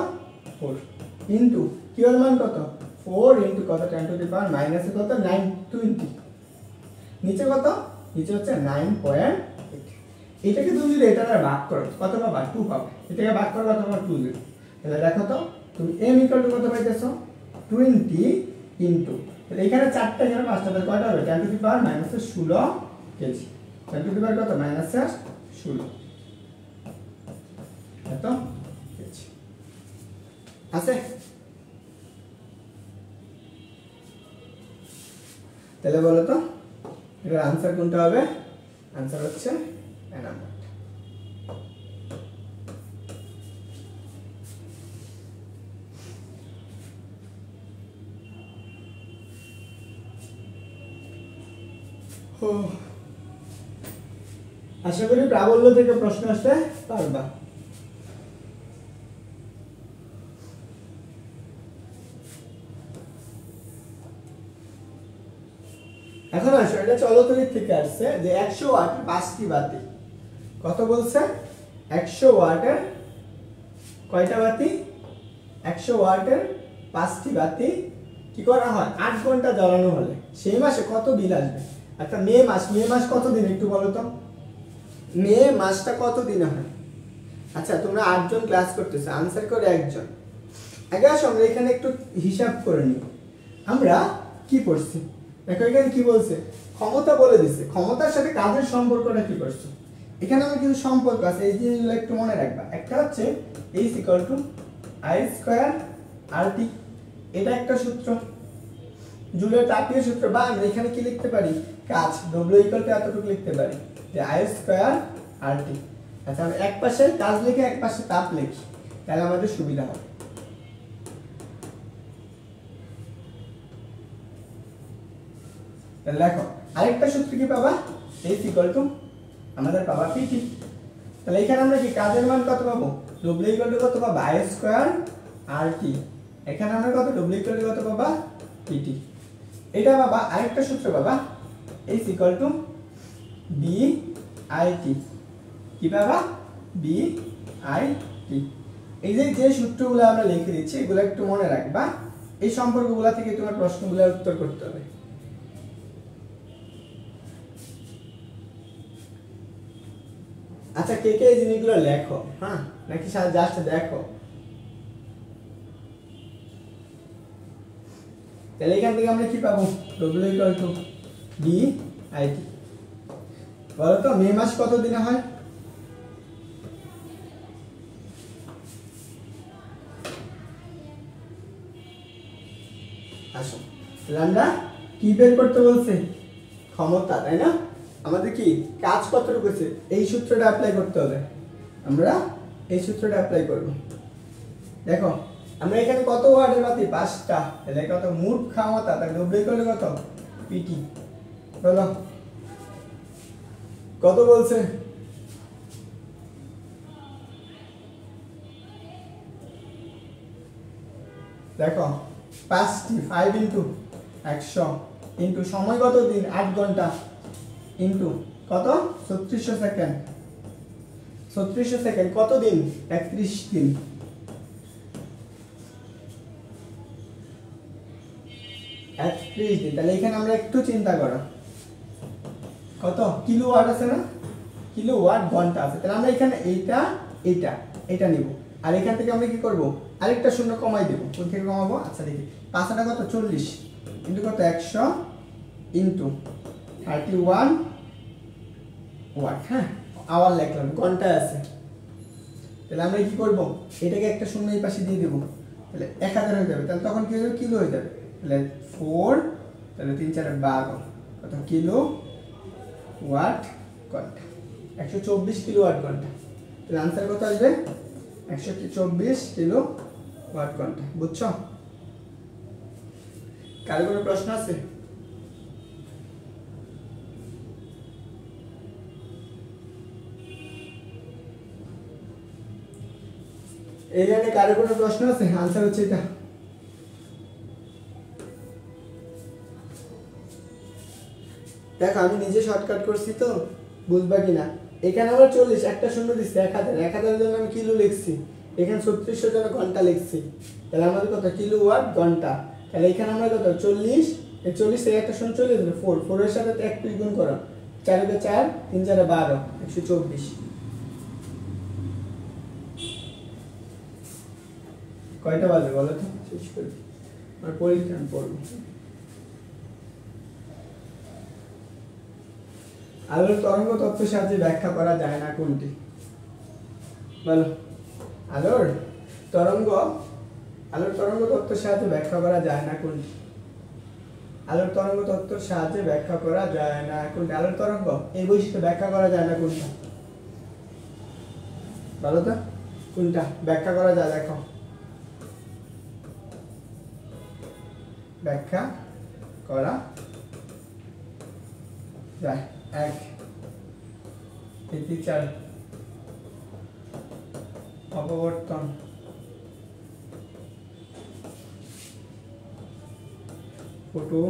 4 ইনটু q এর মান কত? 4 * কত 10⁻⁻⁻ কত? 920। নিচে কত? নিচে হচ্ছে 9.8। এটাকে তুমি যদি এটা দ্বারা ভাগ করো কত পাবা? 2 পাবে। এটাকে ভাগ করো কত পাবা? 2 দিবে। তাহলে দেখো তো তুমি m = কত পাইতেছো? 20 ইনটু, তাহলে এখানে 4টা এখানে 5টা, তাহলে কয়টা হবে? 10⁻⁻16 কেজি। 10⁻⁻ কত? -16 এত কেজি আছে। তাহলে বলো তো এটার आंसर কোনটা হবে? आंसर হচ্ছে এ নাম্বার। আশা করি প্রাবল্য থেকে প্রশ্ন আসতে পারবা। এখন আসো, এটা চলতড়িৎ থেকে আসছে যে 100 ওয়াট 5টি বাতি কত বলছে 100 ওয়াটের কয়টা বাতি 100 ওয়াটের 5টি বাতি কি করা হয় 8 ঘন্টা জ্বালানো হলে সেই মাসে কত বিল আসবে আচ্ছা মে মাস কত দিন একটু বলো তো মে মাসটা কত দিনে হয় আচ্ছা তোমরা 8 জন ক্লাস করতেছো आंसर করে একজন আগে আসো আমরা এখানে একটু হিসাব করে নিই আমরা কি পড়ছি দেখো এখানে কি বলছে ক্ষমতা বলে দিছে ক্ষমতার সাথে কাজের সম্পর্কটা কি করছে এখানে আমরা কিছু সম্পর্ক আছে এই জিনিসগুলো একটু মনে রাখবা একটা হচ্ছে H = I² RT এটা একটা সূত্র জুলের তাপীয় সূত্র বা আমরা এখানে কি লিখতে পারি কাজ W = এতটুকু লিখতে পারি যে I² RT আচ্ছা আমরা এক পাশে কাজ লিখে এক পাশে তাপ লিখি তাহলে আমাদের সুবিধা হবে তাহলে দেখো আরেকটা সূত্র কি পাবা H = আমাদের পাবা PT তাহলে এখানে আমরা কি কাজের মান কত পাবো W = কত পাবো I² RT এখানে আমরা কত W = কত পাবা PT এটা বাবা আরেকটা সূত্র বাবা H = BIT কি বাবা BIT এই যে সূত্রগুলো আমরা লিখে দিচ্ছি এগুলো একটু মনে রাখবা এই সম্পর্কগুলো থেকে তোমার প্রশ্নগুলোর উত্তর করতে হবে আচ্ছা কে কে এই জিনিসগুলো লেখো হ্যাঁ নাকি জাস্ট দেখো তাহলে এখান থেকে আমরা কি পাবো W = BIT বলো তো মে মাস কত দিনে হয় আসো তাহলে আমরা কি বের করতে বলছে ক্ষমতা তাই না আমাদের কি কাজ কতটুকু আছে এই সূত্রটা অ্যাপ্লাই করতে হবে আমরা এই সূত্রটা অ্যাপ্লাই করব দেখো আমরা এখানে কত ওয়াটের বাতি 5টা তাহলে কত মোট ক্ষমতা তার W = কত PT বলো কত বলছে দেখো 5টি 5 * 100 ইনটু সময় কত দিন 8 ঘন্টা ইনটু কত 3600 সেকেন্ড 3600 সেকেন্ড কত দিন 31 দিন 31 দিন তাহলে এখানে আমরা একটু চিন্তা করো কত কিলোওয়াট আছে না কিলোওয়াট ঘন্টা আছে তাহলে আমরা এখানে এইটা নিব আর এখান থেকে আমরা কি করব আরেকটা শূন্য কমাই দেব কোন থেকে কমাবো আচ্ছা দেখি 5টা কত 40 ইনটু কত 100 ইনটু 31 ওয়াট হ্যাঁ আওয়ার লিখলাম ঘন্টা আছে তাহলে আমরা কি করব এটাকে একটা শূন্য এই পাশে দিয়ে দেব তাহলে 1000 হয়ে যাবে তাহলে তখন কি হবে কিলো হয়ে যাবে তাহলে 4 তাহলে 3 4 12 কত কিলো ওয়াট ঘন্টা 124 কিলোওয়াট ঘন্টা তাহলে आंसर কত আসবে 124 কিলো ওয়াট ঘন্টা বুঝছো কার কোনো প্রশ্ন আছে এই লাইনে কার কোনো প্রশ্ন আছে आंसर হচ্ছে এটা দেখো আমি নিজে শর্টকাট করছি তো বুঝবা কিনা এখানে আমরা 40 একটা শূন্য দিছি 1000 এর জন্য আমি কিলো লিখছি এখানে 3600 জন্য ঘন্টা লিখছি তাহলে আমাদের কত কিলোওয়াট ঘন্টা তাহলে এখানে আমরা কত 40 এই 40 এর একটা শূন্য চলে যাবে 4 এর সাথে 1 গুণ করো 4 কে 4 3 4 12 124 কয়টা বাজে বলো তো শেষ করি আর পরীক্ষা পড়ব আলোর তরঙ্গ তত্ত্বের সাহায্যে ব্যাখ্যা করা যায় না কোনটি বলো আলোর তরঙ্গ তত্ত্বের সাহায্যে ব্যাখ্যা করা যায় না কোনটি আলোর তরঙ্গ তত্ত্বের সাহায্যে ব্যাখ্যা করা যায় না কোনটি আলোর তরঙ্গ এই বৈশিষ্ট্য ব্যাখ্যা করা যায় না কোনটা বলো তো কোনটা ব্যাখ্যা করা যায় দেখো ব্যাখ্যা করা যায় 1 প্রতিচার অপবর্তন ফটো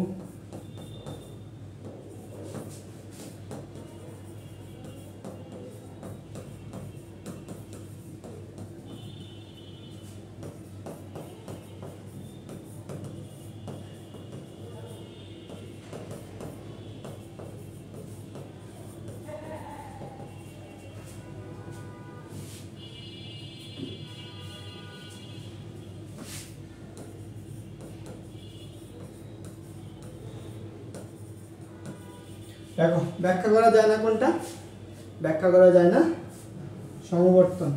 দেখো ব্যাখ্যা করা যায় না কোনটা, ব্যাখ্যা করা যায় না সমবর্তন।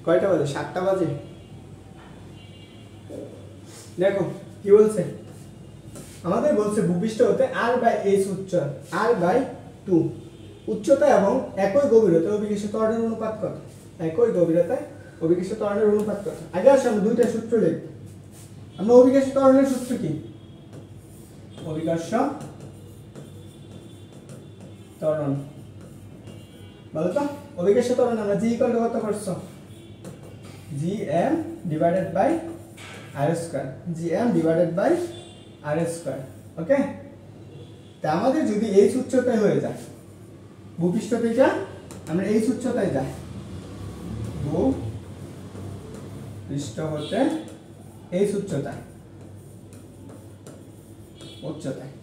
কয়টা বাজে? 7টা বাজে। দেখো কি বলছে আমাদের, বলছে ভূপৃষ্ঠ হতে r/s উচ্চতা r/2 উচ্চতা এবং একই গভীরতায় অভিকর্ষ ত্বরণের অনুপাত কত? একই গভীরতায় অভিকর্ষ ত্বরণের অনুপাত কত? আগে আসলে আমরা দুইটা সূত্র লিখব। আমরা অভিকর্ষ ত্বরণের সূত্র কি? অভিকর্ষ ত্বরণ বলো তো, অভিকর্ষ ত্বরণ আমরা g কত করছো? gm divided by r square, gm divided by r square। ওকে, তা আমাদের যদি এই উচ্চতায় হয়ে যায়, ভূপৃষ্ঠ থেকে আমরা এই উচ্চতায় যাই, ভূপৃষ্ঠ হতে এই উচ্চতায়,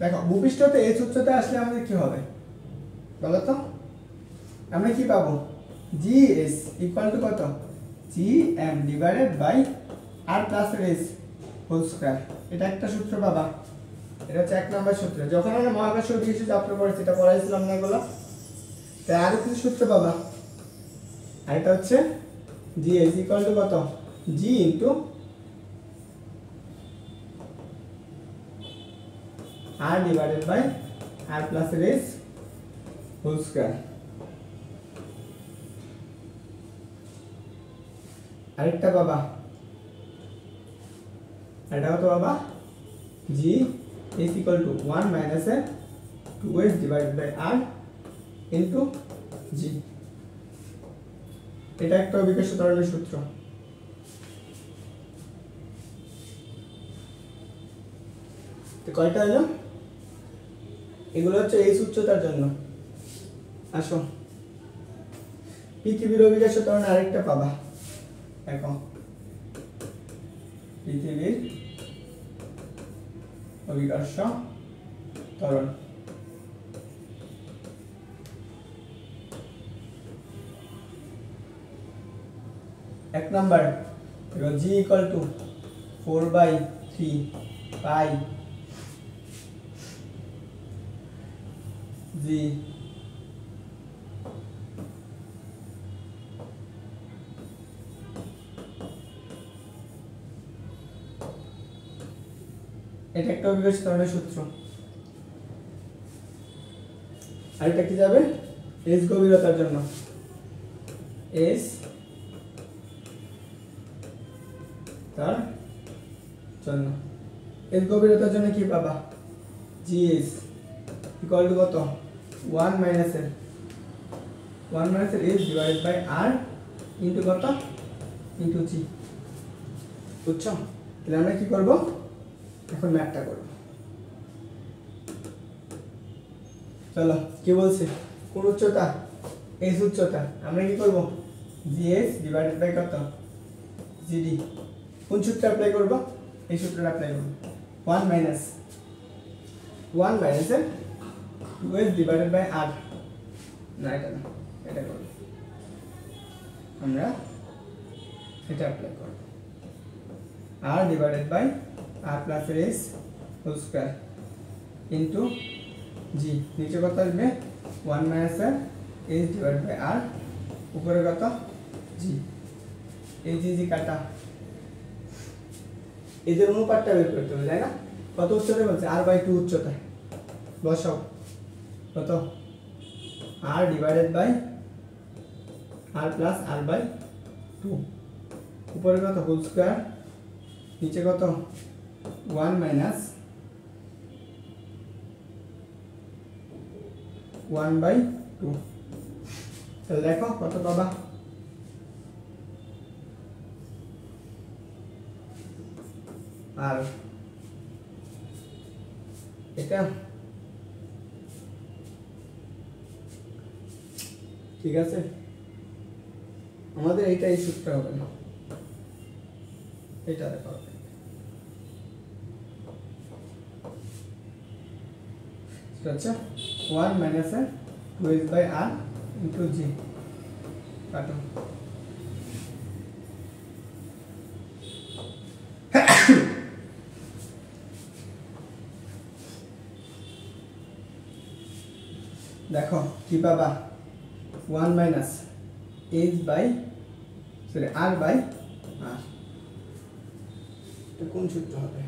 দেখো ভূপৃষ্ঠ হতে এই উচ্চতায় আসলে আমাদের কি হবে বলো তো? আমরা কি পাবো? gs ইকুয়াল টু কত? gm divided by r plus s whole square. এটা একটা সূত্র বাবা, এটা হচ্ছে 1 নম্বর সূত্র। যখন আমরা মহাকাশ অভিকর্ষ যাত্রা পড়েছি, এটা পড়াইছিলাম না এগুলো, তাই আর কিছু সূত্র বাবা। আর এটা হচ্ছে gs ইকুয়াল টু কত? g into r divided by r plus s whole square. আরেকটা বাবা, এটা কত বাবা? g is equal to 1 minus a 2s divided by r into g। এটা একটা অভিকর্ষ ত্বরণের সূত্র। তো কয়টা হলো? এগুলো হচ্ছে এই উচ্চতার জন্য। আসো পৃথিবীর অভিকর্ষ ত্বরণ আরেকটা পাবা। দেখো পৃথিবীর অভিকর্ষ ত্বরণ, এক number g equal to 4/3 pi g। এটা একটা অভিকর্ষ ত্বরণের সূত্র। আর এটা কি যাবে? s গভীরতার জন্য, s তার জন্য, s গভীরতার জন্য কি পাবা? gs ইকুয়াল টু কত? 1 minus s divided by r into কত? Into g। বুঝছো? তাহলে আমরা কি করব এখন? ম্যাথটা করব। চলো কি বলছে? কোন উচ্চতা? এই উচ্চতা। আমরা কি করব? gs ডিভাইডেড বাই কত? gd। কোন সূত্র অ্যাপ্লাই করব? এই সূত্রটা অ্যাপ্লাই করব। 1 মাইনাস এ 2s ডিভাইডেড বাই r, না এটা না, এটা করব আমরা, এটা অ্যাপ্লাই করব। r divided by r plus s whole square into g। নিচে কত আসবে? 1 minus s divided by r, উপরে কত? g। এই g কাটা, এদের অনুপাতটা বের করতে হবে, তাই না? কত উচ্চতায় বলছে? r/2 উচ্চতায়। বসাও কত? r divided by r plus r/2, উপরে কত? হোল স্কয়ার, নিচে কত? 1 মাইনাস 1/2। তাহলে দেখো কত পাবা? আর এটা ঠিক আছে, আমাদের এইটাই সূত্র হবে না, এটা দেখো আচ্ছা 1 minus 2h by r into G কাটো। দেখো কি পাবা 1 minus h by sorry r by r, এটা কোন সূত্র হবে?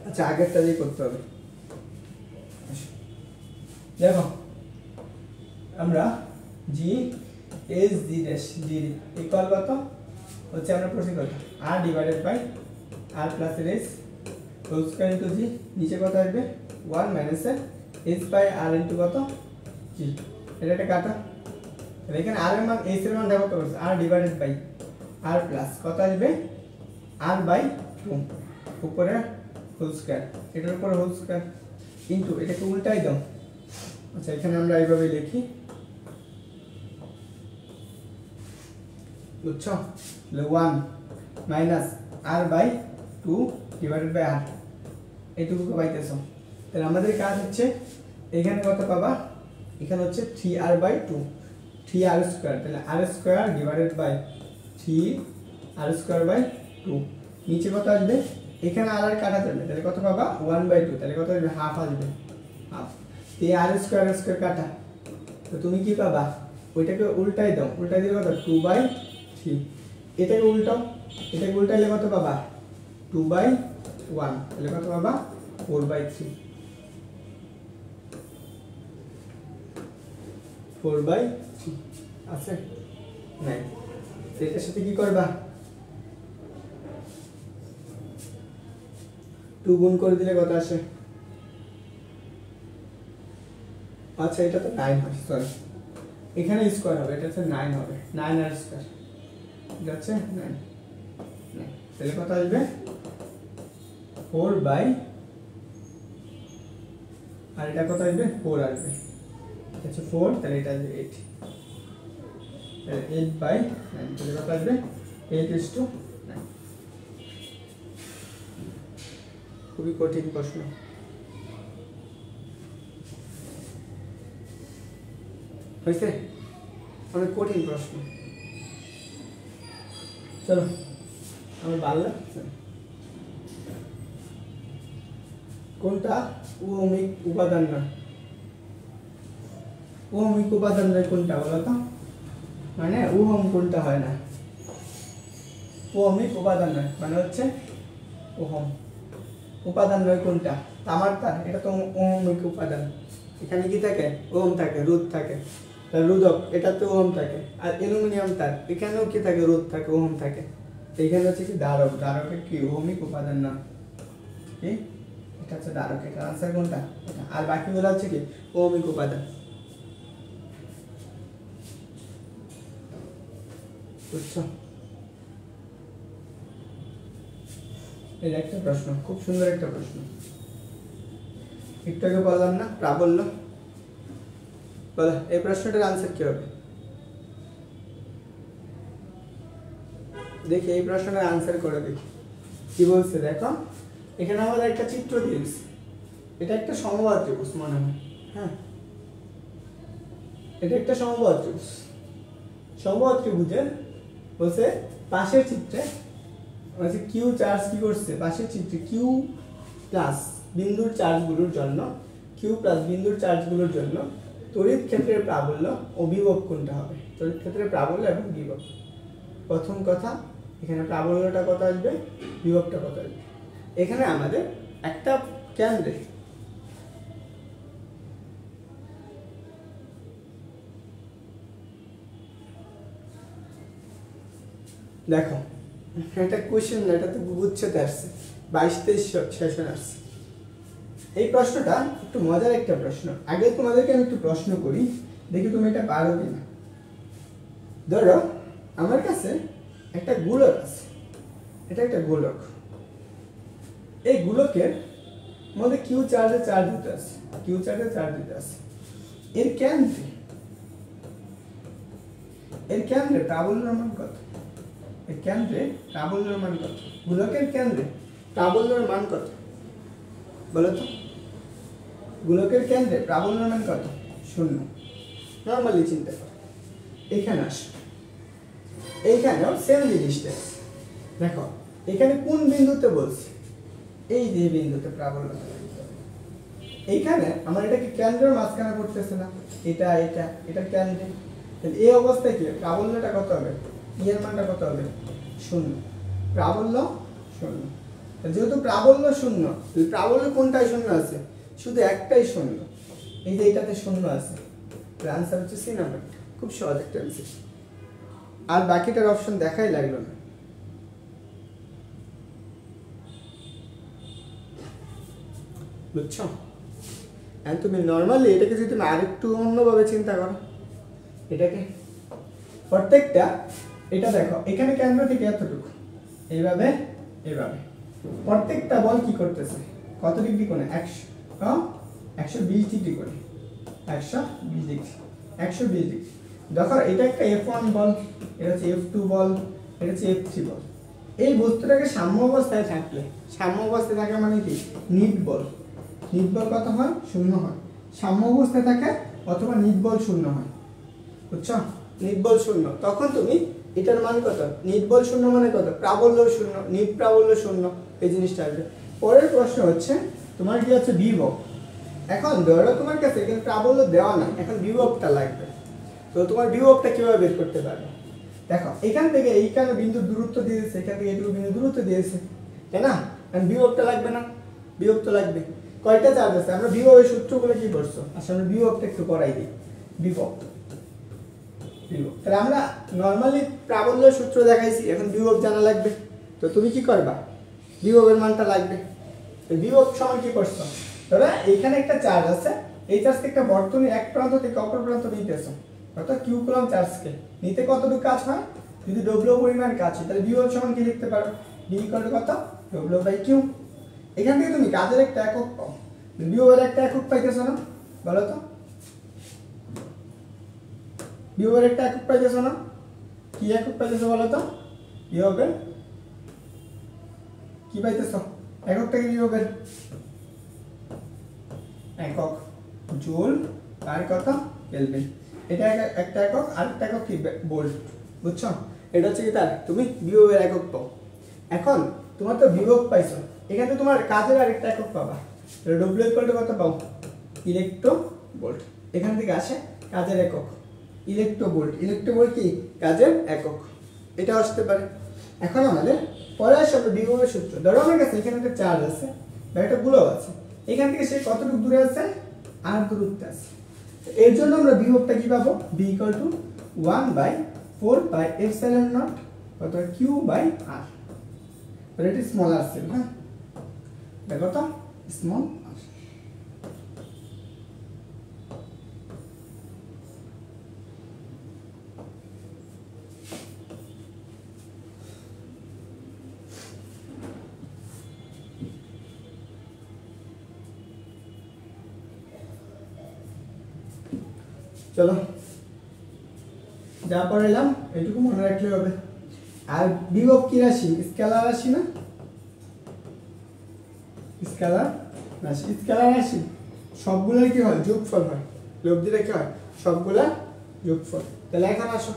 আচ্ছা আগেরটা দিয়ে করতে হবে। দেখো আমরা G S G dash G equal কত হচ্ছে, আমরা প্রশ্ন কত R divided by R plus S whole square into G, নিচে কত আসবে 1 minus S by R into কত জি, এটা একটা কাটা। এখানে আর এর মান এস এর মান দেখো কত আছে, আর ডিভাইডেড বাই আর প্লাস কত আসবে আর বাই 2 উপরে হোল স্কয়ার, এটার উপরে হোল স্কয়ার ইনটু এটাকে উল্টাই দাও। আচ্ছা এখানে আমরা এইভাবে লিখি, বুঝছো 1 minus R by 2 divided by R, এইটুকু পাইতেছো। তাহলে আমাদের কাজ হচ্ছে এখানে কত পাবা, এখানে হচ্ছে 3r বাই 2 3r স্কয়ার, তাহলে r square divided by 3r square by 2, নিচে কত আসবে এখানে আর কাটা যাবে, তাহলে কত পাবা 1 বাই 2, তাহলে কত আসবে হাফ আসবে, হাফ। এই আর স্কয়ার কাটা, তো তুমি কি পাবা ওইটাকে উল্টাই দাও, উল্টাই দিলে কত 2 বাই 3, এটাকে উল্টাও, এটাকে উল্টাইলে কত পাবা 2 বাই 1, তাহলে কত পাবা 4 বাই 3, 4 বাই 3 আছে নাই। এটার সাথে কি করবা 2 গুণ করে দিলে কত আসে, আচ্ছা এটা তো 9 হয়, সরি এখানে স্কয়ার হবে, এটা হচ্ছে 9 হবে, 9 আর স্কয়ার এটা হচ্ছে 9, তাহলে কত আসবে 4 বাই, আর এটা কত আসবে 4 আসবে, এটা হচ্ছে 4, তাহলে এটা আসবে 8, তাহলে 8 বাই 9, তাহলে কত আসবে 8:9। খুবই কঠিন প্রশ্ন, হয়েছে অনেক কঠিন প্রশ্ন। চলো আমার ভালো লাগছে। কোনটা ওহমিক উপাদান না, ওহমিক উপাদান নয় কোনটা বলো তো, মানে ওহম কোনটা হয় না, ওহমিক উপাদান নয় মানে হচ্ছে ওহম উপাদান নয় কোনটা, তামার তার এটা তো ওহমিক উপাদান, এখানে কি থাকে ওহম থাকে, রোধ থাকে, তার রোধক এটা তো ওহম থাকে, আর অ্যালুমিনিয়াম তার এখানেও কি থাকে রোধ থাকে ওহম থাকে, এখানে হচ্ছে কি ধারক, ধারকের কি ওহমিক উপাদান না, কি এটা হচ্ছে ধারক, এটা আনসার কোনটা এটা, আর বাকিগুলো হচ্ছে কি ওহমিক উপাদান, বুঝছো? এই একটা প্রশ্ন, খুব সুন্দর একটা প্রশ্ন, একটু আগে বললাম না প্রাবল্য, বলো এই প্রশ্নটার আনসার কি হবে, দেখি এই প্রশ্নটার আনসার করে দেখি কি বলছে। দেখো এখানে আমাদের একটা চিত্র দিয়েছে, এটা একটা সমবাহু ত্রিভুজ মনে হয়, হ্যাঁ এটা একটা সমবাহু ত্রিভুজ, সমবাহু ত্রিভুজের বলছে পাশের চিত্রে মানে কিউ চার্জ কি করছে, পাশের চিত্রে কিউ প্লাস বিন্দুর চার্জগুলোর জন্য, কিউ প্লাস বিন্দুর চার্জগুলোর জন্য তড়িৎ ক্ষেত্রের প্রাবল্য ও বিভব কোনটা হবে, তড়িৎ ক্ষেত্রের প্রাবল্য এবং বিভব। প্রথম কথা এখানে প্রাবল্যটা কত আসবে, বিভবটা কত আসবে, এখানে আমাদের একটা কেন্দ্রে দেখো এটা কোশ্চেন, এটা তো বুঝতে আসছে 22-23 সেশন আসছে। এই প্রশ্নটা একটু মজার একটা প্রশ্ন। আগে তোমাদেরকে আমি একটু প্রশ্ন করি, দেখি তুমি এটা পারো কিনা। ধরো আমার কাছে একটা গোলক আছে, এটা একটা গোলক। এই গোলকের মধ্যে কিউ চার্জে চার্জ দিতে আছে, কিউ চার্জে চার্জ দিতে আছে। এর কেন্দ্রে প্রাবল্যের মান কত? এর কেন্দ্রে প্রাবল্যের মান কত? গোলকের কেন্দ্রে প্রাবল্যের মান কত বলো তো? গোলকের কেন্দ্রে প্রাবল্যের মান কত? 0। নরমালি চিন্তা করো, এখানে আসো, এইখানেও সেম জিনিসটা। দেখো এখানে কোন বিন্দুতে বলছি? এই যে বিন্দুতে প্রাবল্য। এইখানে আমার এটা কি কেন্দ্রের মাঝখানে পড়তেছে না? এটা এটা এটা কেন্দ্রে। তাহলে এই অবস্থায় কি প্রাবল্যটা কত হবে? এর মানটা কত হবে? 0। প্রাবল্য 0। যেহেতু প্রাবল্য 0, প্রাবল্য কোনটাই 0 আছে? শুধু একটাই 0, এই যে এটাতে 0 আছে। আনসার হচ্ছে সি নাম্বার। খুব সহজ একটা অ্যান্সার, আর বাকিটার অপশন দেখাই লাগলো না। বুঝছো? এন্ড তুমি নরমালি এটাকে যদি তুমি আরেকটু অন্যভাবে চিন্তা করো, এটাকে প্রত্যেকটা, এটা দেখো এখানে কেন্দ্র থেকে এতটুকু, এইভাবে এইভাবে প্রত্যেকটা বল কি করতেছে? কত ডিগ্রি কোণে? 120 ডিগ্রি কোণে, 120 ডিগ্রি, 120 ডিগ্রি। দেখো এটা একটা F1 বল, এটা হচ্ছে F2 বল, এটা হচ্ছে F3 বল। এই বস্তুটাকে সাম্য অবস্থায় থাকলে, সাম্য অবস্থায় থাকা মানে কি? নিট বল। নিট বল কত হয়? 0 হয়। সাম্য অবস্থায় থাকে অথবা নিট বল 0 হয়। বুঝছো? নিট বল 0, তখন তুমি এটার মান কত? নিট বল 0 মানে কত? প্রাবল্য 0, নিট প্রাবল্য 0, এই জিনিসটা আসবে। পরের প্রশ্ন হচ্ছে তোমার কি আছে? বিভব। এখন ধরো তোমার কাছে এখানে প্রাবল্য দেওয়া না, এখন বিভবটা লাগবে। তো তোমার বিভবটা কিভাবে বের করতে পারবে? দেখো এখান থেকে এইখানে বিন্দু দূরত্ব দিয়েছে, এখান থেকে এইটুকু বিন্দু দূরত্ব দিয়েছে, তাই না? কারণ বিভবটা লাগবে না? বিভব তো লাগবে। কয়টা চার্জ আছে? আমরা বিভবের সূত্রগুলো কি করছো? আচ্ছা আমরা বিভবটা একটু পড়াই দিই। বিভব, তাহলে আমরা নরমালি প্রাবল্যের সূত্র দেখাইছি, এখন বিভব জানা লাগবে। তো তুমি কি করবা? বিভবের মানটা লাগবে। বিভব সমান কি করছো? ধরো এইখানে একটা চার্জ আছে, এই চার্জকে একটা বর্তনী এক প্রান্ত থেকে অপর প্রান্ত নিতেছো, অর্থাৎ কিউ কুলম্ব চার্জকে নিতে কতটুকু কাজ হয়? যদি ডব্লিউ পরিমাণ কাজ হয়, তাহলে বিভব সমান কি লিখতে পারো? বি ইকুয়াল টু কত? W by Q. এখান থেকে তুমি কাজের একটা একক পাও, বিভবের একটা একক পাইতেছো না? বলো তো, বিভবের একটা একক পাইতেছো না? কি একক পাইতেছো বলো তো? বিভবের কি পাইতেছো? এককটা কি বিভবের? একক জুল আর কত? কেলভিন। এটা একটা একক, আরেকটা একক কি? ভোল্ট। বুঝছো? এটা হচ্ছে কি তার তুমি বিভবের একক পাও। এখন তোমার তো বিভব পাইছো, এখানে তোমার কাজের আরেকটা একক পাবা। ডব্লিউ ইকুয়াল টু কত পাও? ইলেকট্রোভোল্ট। এখান থেকে আসে কাজের একক ইলেকট্রোভোল্ট। ইলেকট্রোভোল্ট কি? কাজের একক। এটা আসতে পারে। এখন আমাদের পরে আসে আমরা বিভবের সূত্র। ধরো আমার কাছে এখানে একটা চার্জ আছে বা একটা গোলক আছে, এখান থেকে সে কতটুকু দূরে আছে? আর দূরত্বে আছে। এর জন্য আমরা বিভবটা কি পাবো? বি ইকুয়াল টু 1/4πε0 অথবা কিউ বাই আর। এটা স্মল আর ছিল, হ্যাঁ দেখো তো, স্মল আর। চলো যা পড়াইলাম এটুকু মনে রাখলে হবে। আর বিভব কি রাশি? স্কেলার রাশি না? স্কেলার রাশি, স্কেলার রাশি সবগুলোর কি হয়? যোগফল হয়। লব দিলে কি হয়? সবগুলার যোগফল। তাহলে এখন আসো,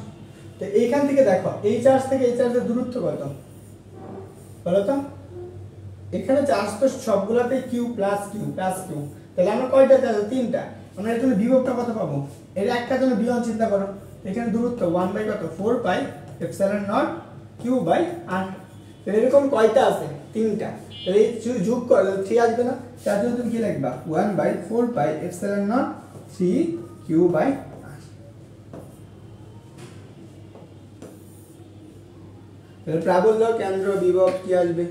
তো এইখান থেকে দেখো এই চার্জ থেকে এই চার্জের দূরত্ব কত বলো তো? এখানে চার্জ তো সবগুলাতে Q plus Q plus Q, তাহলে আমরা কয়টা চার্জ? 3টা। আমরা এর জন্য বিভবটা কত পাবো? এর একটা জন্য বিভব চিন্তা করো, এখানে দূরত্ব 1/কত? 4πε0 কিউ বাই আর। তাহলে এরকম কয়টা আছে? 3টা। তাহলে এই যোগ করলে 3 আসবে না? তার জন্য তুমি কি লিখবা? 1/4πε0 3 কিউ বাই আর। তাহলে প্রাবল্য কেন্দ্র বিভব কি আসবে?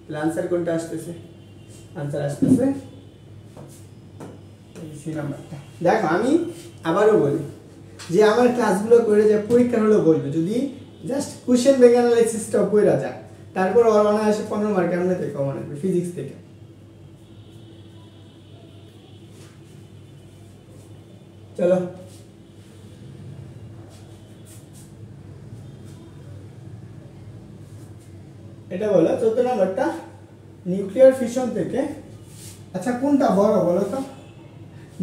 তাহলে আনসার কোনটা আসতেছে? আনসার আসতেছে সি নাম্বারটা। দেখো আমি আবারও বলি যে আমার ক্লাসগুলো করে যে পরীক্ষা হলো বলবে যদি জাস্ট কোশ্চেন ব্যাংক অ্যানালাইসিসটা পড়া যায়, তারপর ওর অনায়াসে 15 মার্ক এমনি থেকে কমন আসবে ফিজিক্স থেকে। চলো এটা বলো 14 নম্বরটা নিউক্লিয়ার ফিউশন থেকে, আচ্ছা কোনটা বড় বলো তো?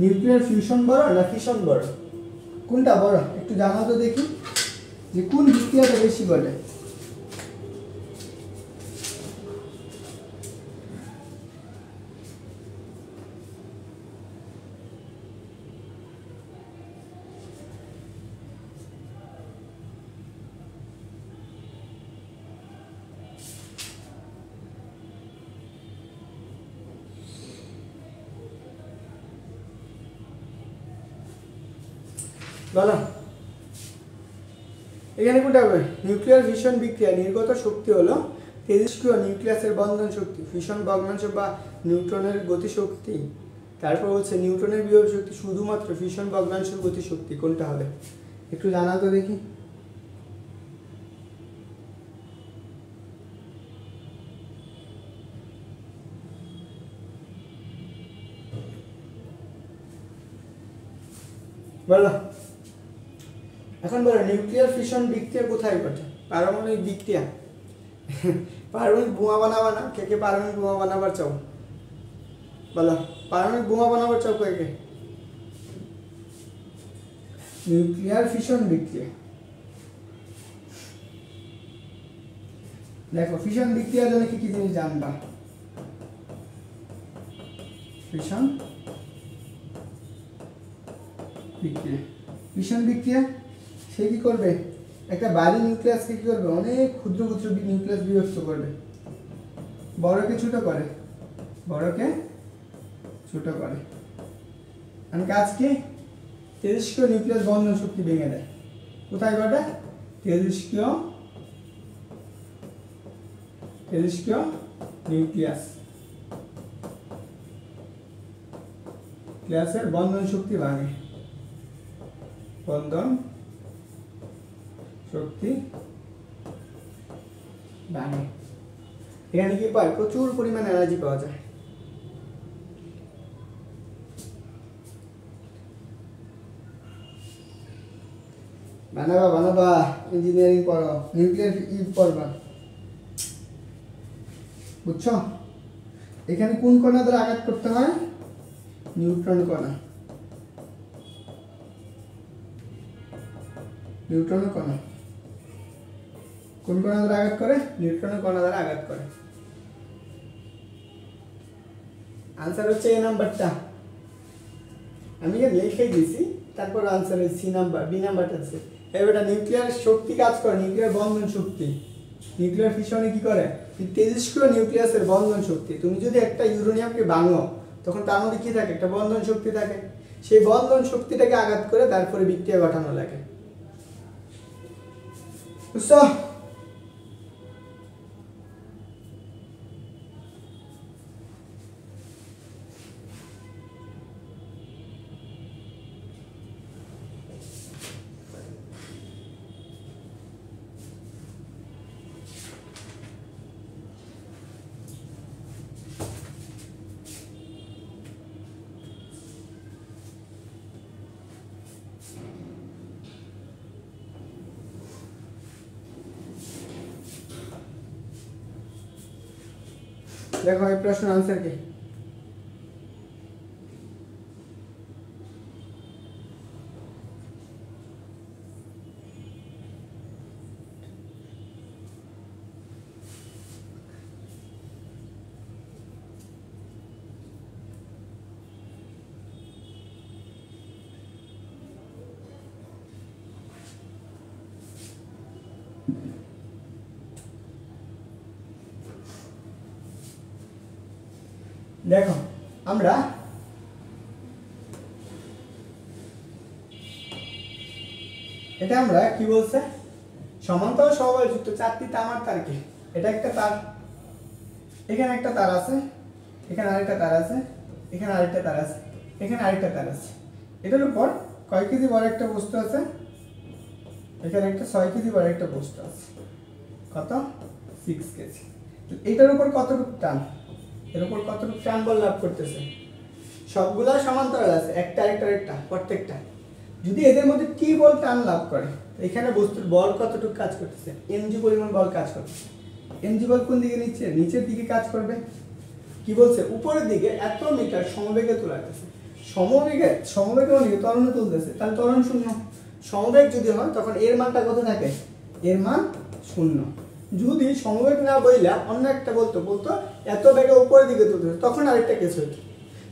নিউক্লিয়ার ফিউশন বড় না ফিশন বড়? কোনটা বড় একটু জানাও তো দেখি, যে কোন বিক্রিয়াটা বেশি ঘটে? বলো এখানে কোনটা হবে? নিউক্লিয়ার ফিশন বিক্রিয়া নির্গত শক্তি হলো তেজস্ক্রিয় নিউক্লিয়াসের বন্ধন শক্তি, ফিশন ভগ্নাংশ বা নিউট্রনের গতিশক্তি। তারপর হচ্ছে নিউটনের বিভব শক্তি শুধুমাত্র ফিশন ভগ্নাংশের গতিশক্তি। কোনটা হবে একটু জানাও তো দেখি। বলো এখন বলো নিউক্লিয়ার ফিশন বিক্রিয়া কোথায় ঘটে? পারমাণবিক বিক্রিয়া। পারমাণবিক বোমা বানাবা না? কে কে পারমাণবিক বোমা বানাবার চাও? বলো পারমাণবিক বোমা বানাবার চাও কে কে? নিউক্লিয়ার ফিশন বিক্রিয়া, দেখো ফিশন বিক্রিয়ার জন্য কি কি জিনিস জানবা? ফিশন বিক্রিয়া, ফিশন বিক্রিয়া সে কি করবে? একটা ভারী নিউক্লিয়াসকে কি করবে? অনেক ক্ষুদ্র ক্ষুদ্র নিউক্লিয়াস বিভক্ত করবে, বড়কে ছোট করে, বড়কে ছোট করে। আর কাজকে তেজস্ক্রিয় নিউক্লিয়াস বন্ধন শক্তি ভেঙে দেয়। কোথায় ঘটে? তেজস্ক্রিয় নিউক্লিয়াস ক্লিয়াসের বন্ধন শক্তি ভাঙে, বন্ধন শক্তি ভাঙে। এখানে কি পায়? প্রচুর পরিমাণে এনার্জি পাওয়া যায়। বানাবা ইঞ্জিনিয়ারিং পড়ো, নিউক্লিয়ার পড়বা, বুঝছো? এখানে কোন কণা দ্বারা আঘাত করতে হয়? নিউট্রন কণা, নিউট্রন কণা। কোন কণা দ্বারা আঘাত করে? নিউট্রন কণা দ্বারা আঘাত করে। আনসার হচ্ছে এ নাম্বারটা। আমি লিখে দিয়েছি, তারপর আনসার সি নাম্বার, বি নাম্বারটা আছে। এবারে নিউক্লিয়ার শক্তি কাজ করে, নিউক্লিয়ার বন্ধন শক্তি। নিউক্লিয়ার ফিশনে কি করে? তেজস্ক্রিয় নিউক্লিয়াসের বন্ধন শক্তি। তুমি যদি একটা ইউরেনিয়ামকে ভাঙো তখন তার মধ্যে কি থাকে? একটা বন্ধন শক্তি থাকে। সেই বন্ধন শক্তিটাকে আঘাত করে তারপরে বিক্রিয়া ঘটানো লাগে, বুঝছো? দেখো এই প্রশ্ন আনসার কি? দেখো আমরা এটা আমরা কি বলছে? সমান্তরাল সমবায় যুক্ত চারটি তামার তারকে, এটা একটা তার, এখানে একটা তার আছে, এখানে আরেকটা তার আছে, এখানে আরেকটা তার আছে, এখানে আরেকটা তার আছে। এটার উপর কয় কেজি বড় একটা বস্তু আছে, এখানে একটা 6 কেজি বড় একটা বস্তু আছে, কত 6 কেজি। এটার উপর কতটুকু টান, এর উপর কতটুকু টান বল লাভ করতেছে, সবগুলা সমান্তরাল আছে, একটা আরেকটা প্রত্যেকটা। যদি এদের মধ্যে টি বল টান লাভ করে, এখানে বস্তুর বল কতটুকু কাজ করতেছে, এমজি পরিমাণ বল কাজ করতেছে। এমজি বল কোন দিকে নিচ্ছে, নিচের দিকে কাজ করবে। কি বলছে, উপরের দিকে এত মিটার সমবেগে তোলাইতেছে, সমবেগে অনেকে ত্বরণে তুলতেছে, তাহলে ত্বরণ শূন্য। সমবেগ যদি হয় তখন এর মানটা কত থাকে, এর মান শূন্য। যদি সমবেগ না বইলা অন্য একটা বলতো এত বেগে উপরের দিকে তুলতেছে, তখন আরেকটা কেস হইতো।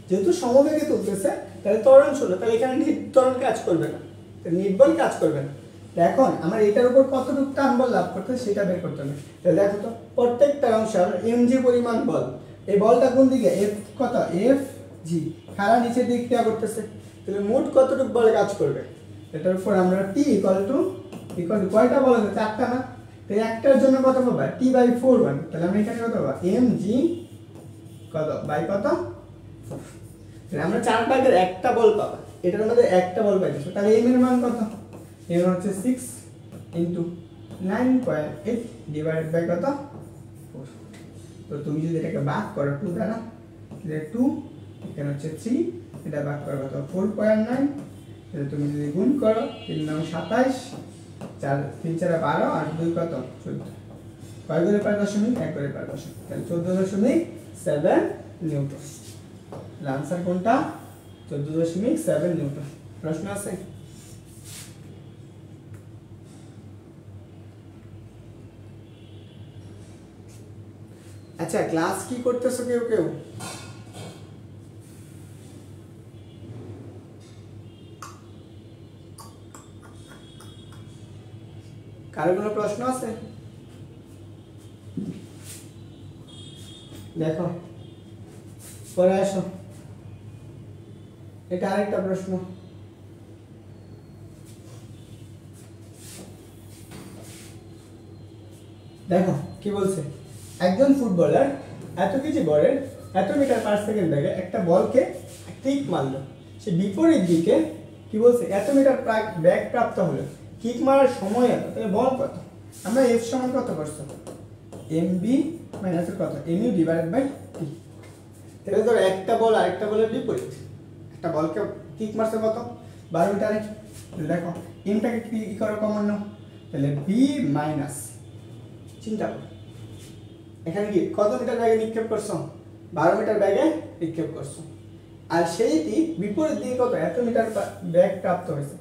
যেহেতু সমবেগে তুলতেছে তাহলে ত্বরণ শূন্য, তাহলে এখানে ত্বরণ কাজ করবে না, নির্বল কাজ করবে না। এখন আমার এটার উপর কতটুকু টান বল লাভ করতে সেটা বের করতে হবে। তাহলে দেখো তো প্রত্যেকটা অংশে আমরা এমজি পরিমাণ বল, এই বলটা কোন দিকে, এফ কত, এফ জি খাড়া নিচের দিকে ক্রিয়া করতেছে, তাহলে মোট কতটুকু বলে কাজ করবে। এটার উপর আমরা টি ইকুয়াল টু কয়টা বল আছে, চারটা না, তাই একটার জন্য কত পাবা, টি বাই 4 1। তাহলে আমরা এখানে কত পাবো, এম জি কত বাই কত, তাহলে আমরা 4 ভাগের একটা বল পাবো, এটার মধ্যে একটা বল পাইতেছে। তাহলে এম এর মান কত, এম হচ্ছে 6 ইনটু 9.8 ডিভাইডেড বাই কত 4। তো তুমি যদি এটাকে ভাগ করো 2 দ্বারা, তাহলে 2 এখানে হচ্ছে 3, এটা ভাগ করো কত 4.9, তাহলে তুমি যদি গুণ করো 3 9 27, 4 3 4 12 আর 2 কত 14, কয় করে 5.1 করে 5., তাহলে 14.7 নিউটন। আনসার কোনটা, 14.7 নিউটন। প্রশ্ন আছে? আচ্ছা ক্লাস কি করতেছো কেউ কেউ? কারো কোনো প্রশ্ন আছে? দেখো পরে আসো, এটা আরেকটা প্রশ্ন। দেখো কি বলছে, একজন ফুটবলার এত কেজি বলের এত মিটার পার সেকেন্ড বেগে একটা বলকে কিক মারলো, সে বিপরীত দিকে কি বলছে এত মিটার বেগ প্রাপ্ত হলো, কিক মারার সময় এত, তাহলে বল কত? আমরা এফ সমান কত করছো, এম বি মাইনাস কত, M U divided by T. তাহলে ধর একটা বল আরেকটা বলের বিপরীত, একটা বলকে কিক মারছে কত 12 মিটারে, দেখো এমটাকে কি করো কমন নাও, তাহলে বি মাইনাস, চিন্তা করো এখানে কি কত মিটার বেগে নিক্ষেপ করছো, 12 মিটার বেগে নিক্ষেপ করছো, আর সেইটি বিপরীত দিকে কত এত মিটার বেগ প্রাপ্ত হয়েছে,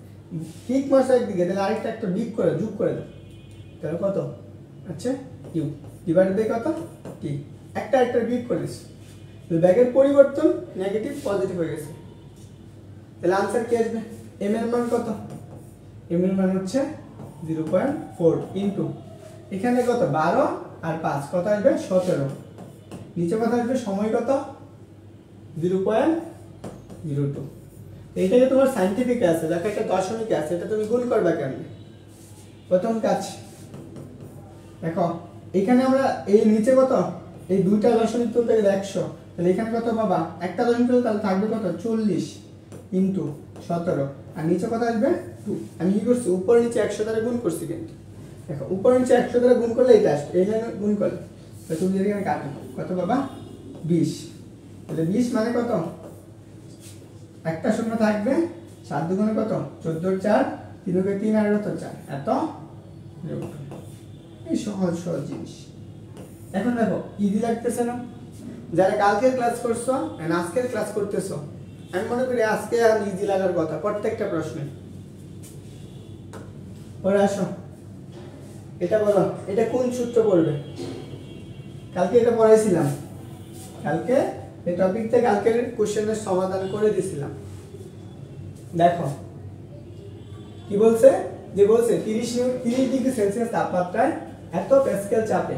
কিক মারছো একদিকে, তাহলে আরেকটা একটা যোগ করে দাও, তাহলে কত আচ্ছা ইউ ডিভাইডেড বাই কত টি, একটা বিয়োগ করে দিচ্ছি, ব্যাগের পরিবর্তন নেগেটিভ পজিটিভ হয়ে গেছে। তাহলে আনসার কি আসবে, এম এর মান কত, এম এর মান হচ্ছে 0.4 ইনটু এখানে কত 12 আর 5 কত আসবে 17, নিচে কত আসবে সময় কত 0.02। এইটা যে তোমার সায়েন্টিফিক আছে, দেখো একটা দশমিক আছে, এটা তুমি গুণ করবে কেমনে। প্রথম কাজ দেখো এখানে আমরা এই নিচে কত, এই দুইটা দশমিক তুলতে গেলে 100, তাহলে এখানে কত বাবা একটা দশমিক তুলতে, তাহলে থাকবে কত 40 ইনটু 17, আর নিচে কত আসবে 2। আমি কি করছি উপর নিচে 100 দ্বারা গুণ করছি, কিন্তু দেখো উপর নিচে 100 দ্বারা গুণ করলে এটা আসবে, এই লাইনে গুণ করলে তাহলে তুমি যদি এখানে কাটো কত বাবা 20, তাহলে 20 মানে কত, একটা শূন্য থাকবে, 7 দুগুণে কত 14 4, 3 কে 3 আর কত 4, এত নিউটন। এই সহজ জিনিস। এখন দেখো ইজি লাগতেছে না? যারা কালকের ক্লাস করছো আর আজকের ক্লাস করতেছো, আমি মনে করি আজকে আর ইজি লাগার কথা প্রত্যেকটা প্রশ্নে। পরে আসো এটা বলো, এটা কোন সূত্র পড়বে? কালকে এটা পড়াইছিলাম, কালকে এই টপিকটা কালকের কোশ্চেনের সমাধান করে দিছিলাম। দেখো কি বলছে, যে বলছে 30 ডিগ্রি সেলসিয়াস তাপমাত্রায় এত প্যাসকেল চাপে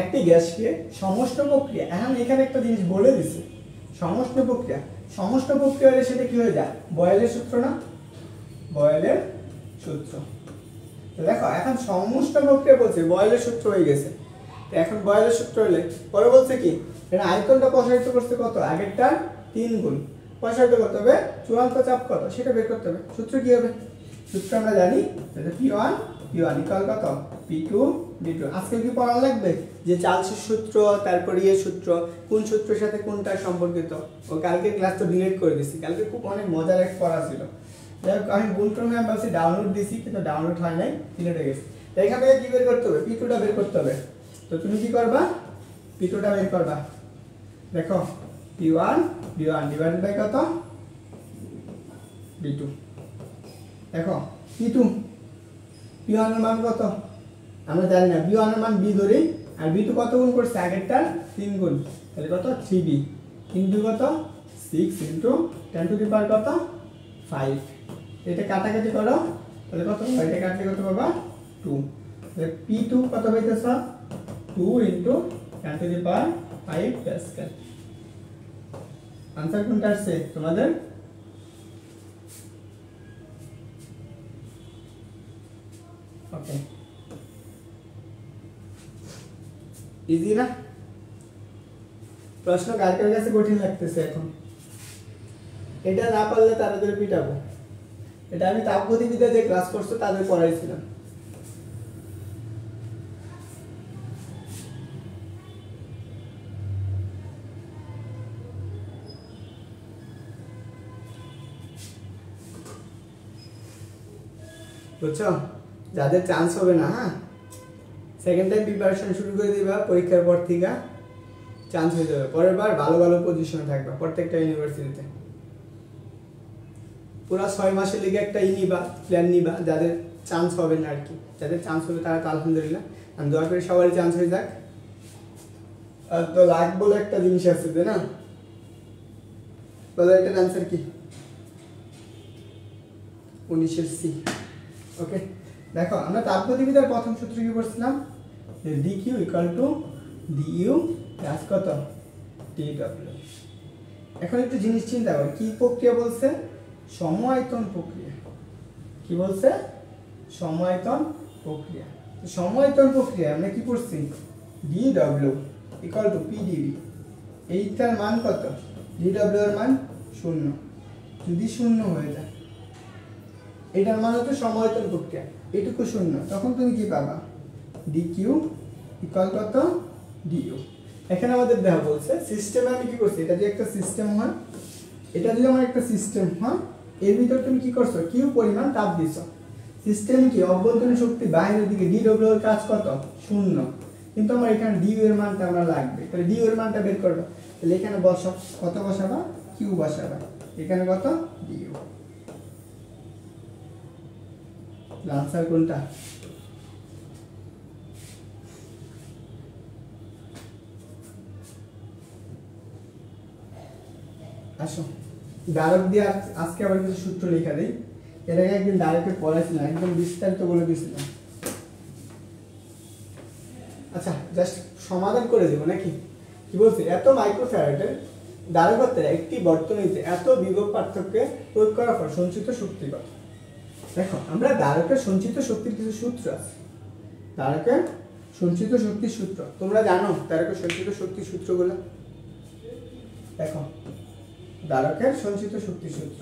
একটি গ্যাসকে সমষ্ট প্রক্রিয়া, এখন এখানে একটা জিনিস বলে দিছে সমষ্ট প্রক্রিয়া হলে সেটা কি হয়ে যায়, বয়েলের সূত্র না, বয়েলের সূত্র। দেখো এখন সমস্ত প্রক্রিয়া বলছে বয়েলের সূত্র হয়ে গেছে। এখন বয়েলের সূত্র হলে পরে বলছে কি এটা আয়তনটা প্রসারিত করতে কত, আগেরটা 3 গুণ প্রসারিত করতে হবে, চূড়ান্ত চাপ কত সেটা বের করতে হবে। সূত্র কি হবে? সূত্র আমরা জানি P1 ইকুয়াল কত P2 D2। আজকে কি পড়া লাগবে যে চার্লসের সূত্র, তারপর সূত্র, কোন সূত্রের সাথে কোনটা সম্পর্কিত। ও কালকে ক্লাস তো ডিলিট করে দিছি, কালকে খুব অনেক মজার এক পড়া ছিল। আমি গুণক্রমে আমি বলছি ডাউনলোড দিছি, কিন্তু ডাউনলোড হয় নাই, ডিলিট হয়ে গেছে। তো এখান থেকে কি বের করতে হবে? P2টা বের করতে হবে। তো তুমি কি করবা? P2টা বের করবা। দেখো P1 ডিভাইডেড বাই কত D2। দেখো P2 P1 এর মান কত আমরা জানি না, B1 এর মান B ধরি, আর B2 কত গুণ করছে আগেরটার 3 গুণ, তাহলে কত 3B, কিন্তু কত 6 ইনটু 10 টু দি পাওয়ার কত 5। এটা কাটাকাটি করো, তাহলে কত হবে? এটা কাটলে কত পাবা 2। তাহলে P2 কত হইতেছে 2 into 10 to the power 5 Pascal. Answer কোনটা আসছে তোমাদের? ওকে, ইজি না? প্রশ্ন কার কার কাছে কঠিন লাগতেছে এখন? এটা না পারলে তাদের পিটাবো। এটা আমি তাপগতিবিদ্যা যে ক্লাস করছো তাদের পড়াইছিলাম। বুঝছো? যাদের চান্স হবে না, হ্যাঁ, সেকেন্ড টাইম প্রিপারেশন শুরু করে দিবা, পরীক্ষার পর থেকে চান্স হয়ে যাবে। পরের বার ভালো ভালো পজিশনে থাকবা প্রত্যেকটা ইউনিভার্সিটিতে। পুরো 6 মাসের লিগে একটা নিবা, প্ল্যান নিবা, যাদের চান্স হবে না আর কি। যাদের চান্স হবে তারা তো আলহামদুলিল্লাহ, আমি দোয়া করি সবারই চান্স হয়ে যাক। আর তো লাখ বলে একটা জিনিস আছে, তাই না? বলো এটার অ্যান্সার কি? 19 সি। ওকে, দেখো আমরা তাপগতিবিদ্যার প্রথম সূত্র কি পড়ছিলাম? যে dq equal to du plus কত dw। এখন একটু জিনিস চিন্তা করো, কি প্রক্রিয়া বলছে? সমআয়তন প্রক্রিয়া। কি বলছে? সমআয়তন প্রক্রিয়া। সমআয়তন প্রক্রিয়া আমরা কি পড়ছি? dw equal to pdv। এইটার মান কত? dw এর মান 0। যদি 0 হয়ে যায়, এটার মান হচ্ছে সমআয়তন প্রক্রিয়া, এটুকু 0, তখন তুমি কি পাবা? dq ইকুয়াল কত du। এখানে আমাদের দেখা বলছে সিস্টেমে আমি কি করছি, এটা যে একটা সিস্টেম হয়, এটা যদি আমার একটা সিস্টেম হয়, এর ভিতর তুমি কি করছো? কিউ পরিমাণ তাপ দিছো। সিস্টেম কি অভ্যন্তরীণ শক্তি বাইরের দিকে, dw এর কাজ কত 0, কিন্তু আমার এখানে du এর মানটা আমরা লাগবে, তাহলে du এর মানটা বের করব। তাহলে এখানে বসাও, কত বসাবা? কিউ বসাবা। এখানে কত du। आंसर কোনটা? আসো ডাইরেক্ট দিয়ে আজকে আবার কিছু সূত্র লেখা দেই। এর আগে একদিন ডাইরেক্টে পড়াইছিলাম, একদম বিস্তারিত বলে দিয়েছিলাম। আচ্ছা, জাস্ট সমাধান করে দেব নাকি? কি বলছে? এত মাইক্রোফ্যারাডের ধারকত্বের একটি বর্তনীতে এত বিভব পার্থক্যে প্রয়োগ করার পর সঞ্চিত শক্তি কত? দেখো আমরা ধারকের সঞ্চিত শক্তির কিছু সূত্র আছে। ধারকের সঞ্চিত শক্তির সূত্র তোমরা জানো? ধারকের সঞ্চিত শক্তির সূত্রগুলো দেখো। ধারকের সঞ্চিত শক্তির সূত্র,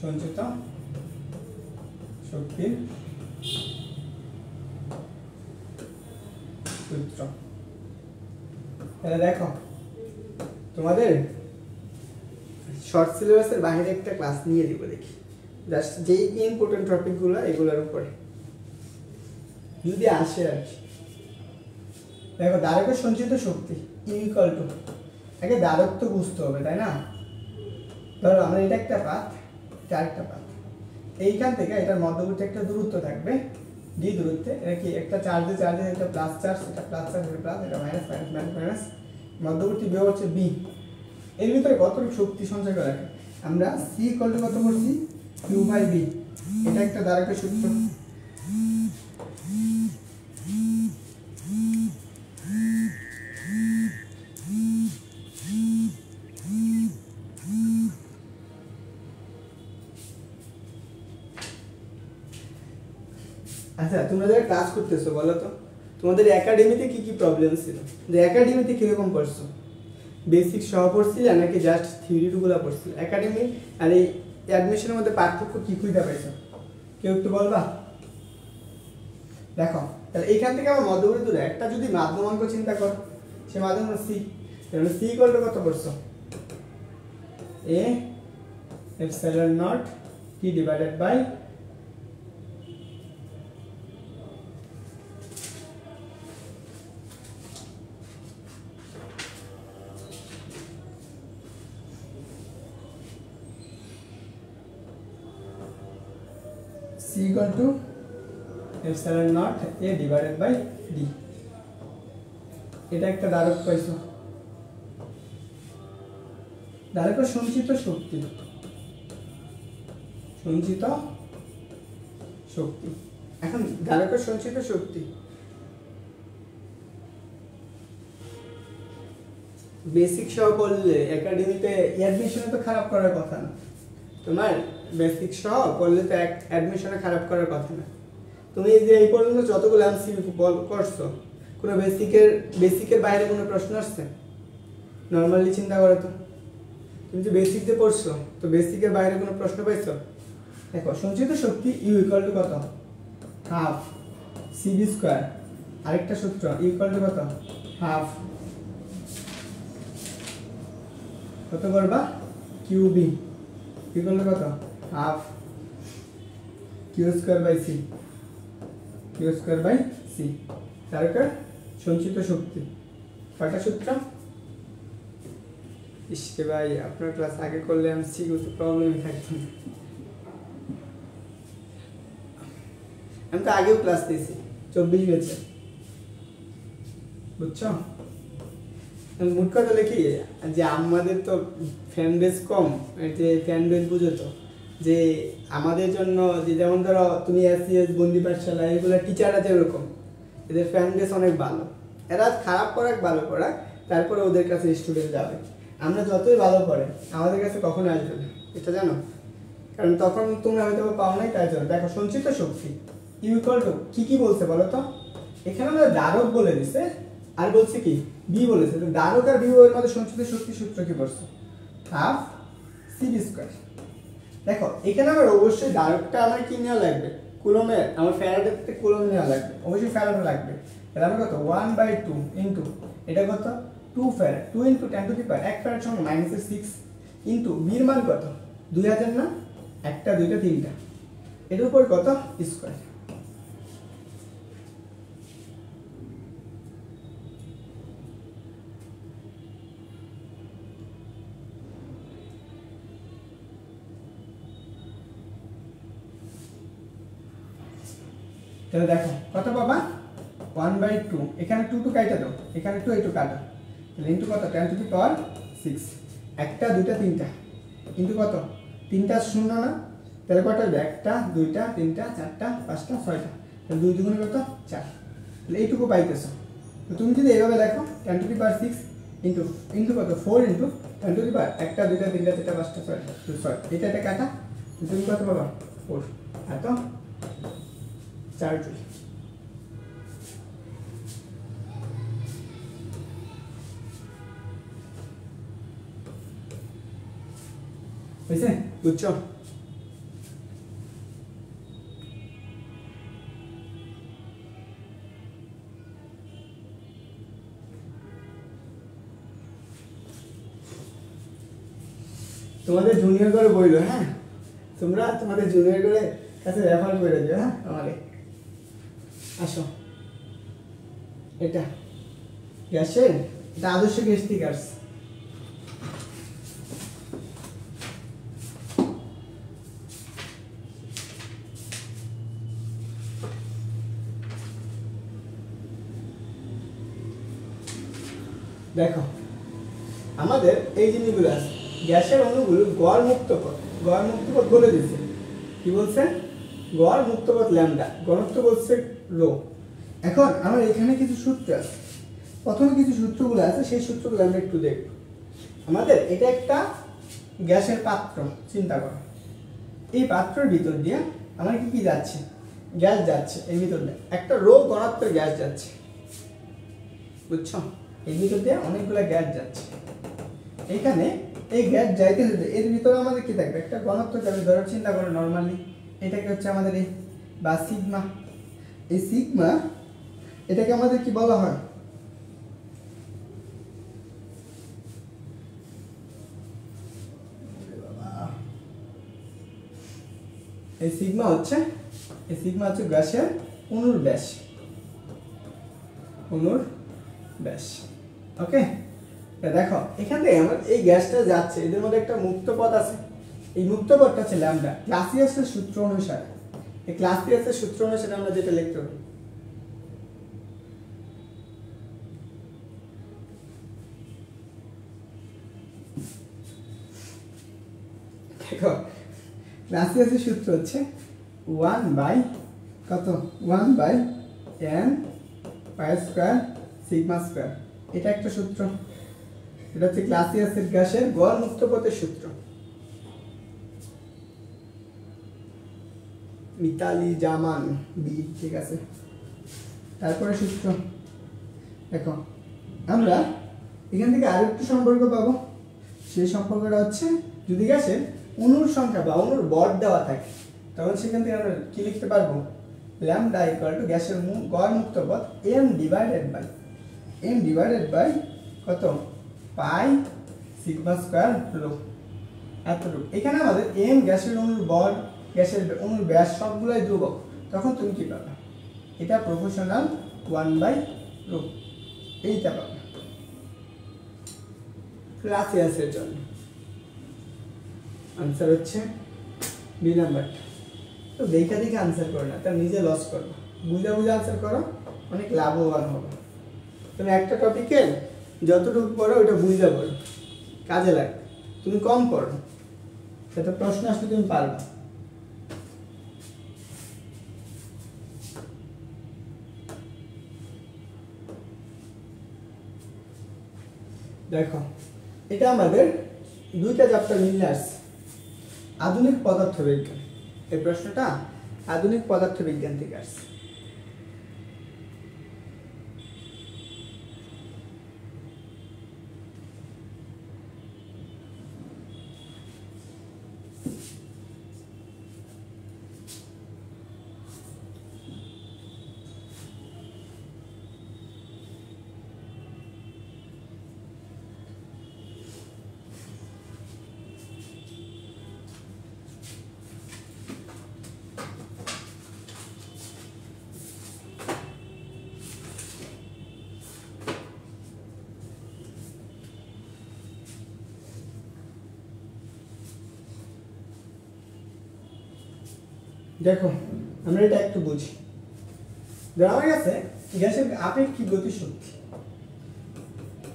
সঞ্চিত শক্তির সূত্র। তাহলে দেখো তোমাদের শর্ট সিলেবাসের বাইরে একটা ক্লাস নিয়ে দিব, দেখি জাস্ট যেই ইম্পর্টেন্ট টপিকগুলো এগুলোর উপরে যদি আসে আর কি। দেখো ধারকের সঞ্চিত শক্তি ইকুয়াল টু, আগে ধারক তো বুঝতে হবে তাই না? ধরো আমরা এটা একটা পাত, এটা আরেকটা পাত, এইখান থেকে এটার মধ্যবর্তী একটা দূরত্ব থাকবে ডি দূরত্বে। এটা কি একটা চার্জে এটা প্লাস চার্জ, এটা প্লাস চার্জ, এটা প্লাস, এটা মাইনাস মাইনাস মাইনাস মাইনাস, মধ্যবর্তী বিভব হচ্ছে বি। এর ভিতরে কতটুকু শক্তি সঞ্চয় করা রাখে? আমরা সি ইকুয়াল টু কত করছি? Q by V. এটা একটা ধারকের সূত্র। আচ্ছা তোমরা যারা ক্লাস করতেছো বলো তো তোমাদের একাডেমিতে কি কি প্রবলেম ছিল, যে একাডেমিতে কিরকম পড়ছো, বেসিক সহ পড়ছিলে নাকি জাস্ট থিওরি টুগুলা পড়ছিলে? একাডেমি আর এই অ্যাডমিশনের মধ্যে পার্থক্য কি খুঁজে পাইছো কেউ একটু বলবা? দেখো তাহলে এইখান থেকে আমার মধ্যবর্তী দূরে একটা যদি মাধ্যমাঙ্ক চিন্তা করো, সে মাধ্যম সি, তাহলে সি করলে কত পড়ছো? A epsilon naught T divided by C equal to epsilon naught A divided by D। এটা একটা ধারক পাইছো, ধারকের সঞ্চিত শক্তি, সঞ্চিত শক্তি। এখন ধারকের সঞ্চিত শক্তি বেসিক সহ করলে একাডেমিতে অ্যাডমিশনে তো খারাপ করার কথা না, তোমার বেসিক সহ করলে তো অ্যাডমিশনে খারাপ করার কথা না। তুমি যে এই পর্যন্ত যতগুলো এমসিকিউ করছো কোনো বেসিকের বাইরে কোনো প্রশ্ন আসছে? নর্মালি চিন্তা করো তো, তুমি যে বেসিক দিয়ে পড়ছো তো বেসিকের বাইরে কোনো প্রশ্ন পাইছো? দেখো সঞ্চিত শক্তি ইউ ইকুয়াল টু কত, হাফ সিবি স্কোয়ার, আরেকটা সূত্র ইউ ইকুয়াল টু কত, হাফ কত করবা কিউবি ইকুয়াল টু কত, half Q square by C, Q square by C. তারপর সঞ্চিত শক্তি কয়টা সূত্র? ইসকে ভাই আপনার ক্লাস আগে করলে এমসিকিউ তো প্রবলেমই থাকতো না। আমি তো আগেও ক্লাস দিয়েছি 24 ব্যাচে, বুঝছো? মোট কথা কি যে আমাদের তো ফ্যান বেস কম, যে ফ্যান বেস বুঝো তো, যে আমাদের জন্য যে যেমন ধরো তুমি এসসিএস বন্দি পাঠশালা এগুলো টিচাররা যেরকম এদের ফ্যান বেস অনেক ভালো, এরা খারাপ করাক ভালো করাক তারপরে ওদের কাছে স্টুডেন্ট যাবে। আমরা যতই ভালো করে আমাদের কাছে কখনো আসবে না, এটা জানো? কারণ তখন তুমি হয়তো পাও নাই, তাই জন্য। দেখো সঞ্চিত শক্তি ইউ ইকুয়াল টু কি বলছে বলো তো? এখানে আমরা ধারক বলে দিছে আর বলছে কি বি বলেছে, তো ধারক আর বি এর মধ্যে সঞ্চিত শক্তি সূত্র কি পড়ছো? Half C V square. দেখো এখানে আমার অবশ্যই ধারকটা আমার কি নেওয়া লাগবে, কুলমে, আমার ফ্যারাডেতে কুলম নেওয়া লাগবে, অবশ্যই ফ্যারাডে লাগবে। তাহলে আমার কত 1/2 ইনটু এটা কত 2 farad, 2 into 10 to the power 1 farad সমান -6 ইনটু বির মান কত 2000 না, একটা দুইটা তিনটা, এর উপর কত স্কয়ার। তাহলে দেখো কত পাবা 1/2, এখানে 2 কাটা দাও, এখানে 2 একটু কাটো, তাহলে ইনটু কত 10 টু দি পাওয়ার 6, একটা দুইটা তিনটা ইনটু কত তিনটা শূন্য না, তাহলে কত হবে একটা দুইটা তিনটা চারটা পাঁচটা ছয়টা, তাহলে 2 দুগুণে কত 4, তাহলে এইটুকু পাইতেছো। তো তুমি যদি এইভাবে দেখো 10 to the power 6 into into কত 4 ইনটু 10 টু দি পাওয়ার একটা দুইটা তিনটা চারটা পাঁচটা ছয়টা, 6 এটা কাটা, তুমি কত পাবা 4, এত 4 জুল। বুঝছে? বুঝছো? তোমাদের জুনিয়র করে বইলো, হ্যাঁ তোমরা তোমাদের জুনিয়র করে কাছে রেফার করে দিও, হ্যাঁ আমারে আসো। এটা গ্যাসের, এটা আদর্শ গ্যাস থেকে আসছে। দেখো আমাদের এই জিনিসগুলো আছে, গ্যাসের অণুগুলো গড় মুক্ত পথ, গড় মুক্ত পথ বলে দিচ্ছে, কি বলছে গড় মুক্ত পথ ল্যামডা, ঘনত্ব বলছে রো। এখন আমার এখানে কিছু সূত্র আছে, প্রথমে কিছু সূত্রগুলো আছে, সেই সূত্রগুলো আমরা একটু দেখব। আমাদের এটা একটা গ্যাসের পাত্র চিন্তা করো, এই পাত্রের ভিতর দিয়ে আমার কি কি যাচ্ছে, গ্যাস যাচ্ছে এর ভিতর দিয়ে, একটা রো ঘনত্বের গ্যাস যাচ্ছে, বুঝছো? এর ভিতর দিয়ে অনেকগুলো গ্যাস যাচ্ছে। এখানে এই গ্যাস যাইতে যেতে এর ভিতরে আমাদের কি থাকবে, একটা ঘনত্ব যাবে। ধরো চিন্তা করো নর্মালি এটাকে হচ্ছে আমাদের এই বা সিগমা, এই সিগমা এটাকে আমাদের কি বলা হয়, এই সিগমা হচ্ছে গ্যাসের অণুর ব্যাস, ওকে? দেখো এখান থেকে আমার এই গ্যাসটা যাচ্ছে, এদের মধ্যে একটা মুক্ত পথ আছে, এই মুক্ত পথটা হচ্ছে ল্যামডা। ক্লাসিয়াসের সূত্র অনুসারে, এই ক্লাসিয়াসের সূত্র অনুসারে আমরা যেটা লিখতে পারি, দেখো ক্লাসিয়াসের সূত্র হচ্ছে 1/n pi square sigma square. এটা একটা সূত্র, এটা হচ্ছে ক্লাসিয়াসের গ্যাসের গড় মুক্ত পথের সূত্র। মিতালি জামান বি, ঠিক আছে। তারপরে সূত্র দেখো, আমরা এখান থেকে আরেকটু সম্পর্ক পাবো। সেই সম্পর্কটা হচ্ছে যদি গ্যাসের অণুর সংখ্যা বা অণুর ভর দেওয়া থাকে, তখন সেখান থেকে আমরা কি লিখতে পারবো, ল্যামডা ইকুয়াল টু গ্যাসের গড় মুক্ত পথ m ডিভাইডেড বাই কত, পাই সিগমা স্কয়ার রো, এতটুকু। এখানে আমাদের m গ্যাসের অণুর ভর, গ্যাসের অণুর ব্যাস সবগুলাই ধ্রুবক, তখন তুমি কি পাবে, এটা প্রপোর্শনাল 1/ρ, এইটা পাবে ক্লাসিয়াসের জন্য। আনসার হচ্ছে বি নাম্বার। তো দেখে আনসার করো না, তার নিজে লস করো, বুঝে আনসার করো, অনেক লাভবান হবে। তুমি একটা টপিকে যতটুকু পড়ো ওইটা বুঝে পড়ো, কাজে লাগবে। তুমি কম পড়ো, সেটা প্রশ্ন আসলে তুমি পারবে। দেখো এটা আমাদের দুইটা চ্যাপ্টার মিলে আসছে, আধুনিক পদার্থবিজ্ঞান। এই প্রশ্নটা আধুনিক পদার্থবিজ্ঞান থেকে আসছে। দেখো আমরা এটা একটু বুঝি। আমার কাছে গ্যাসের আপেক্ষিক গতিশক্তি,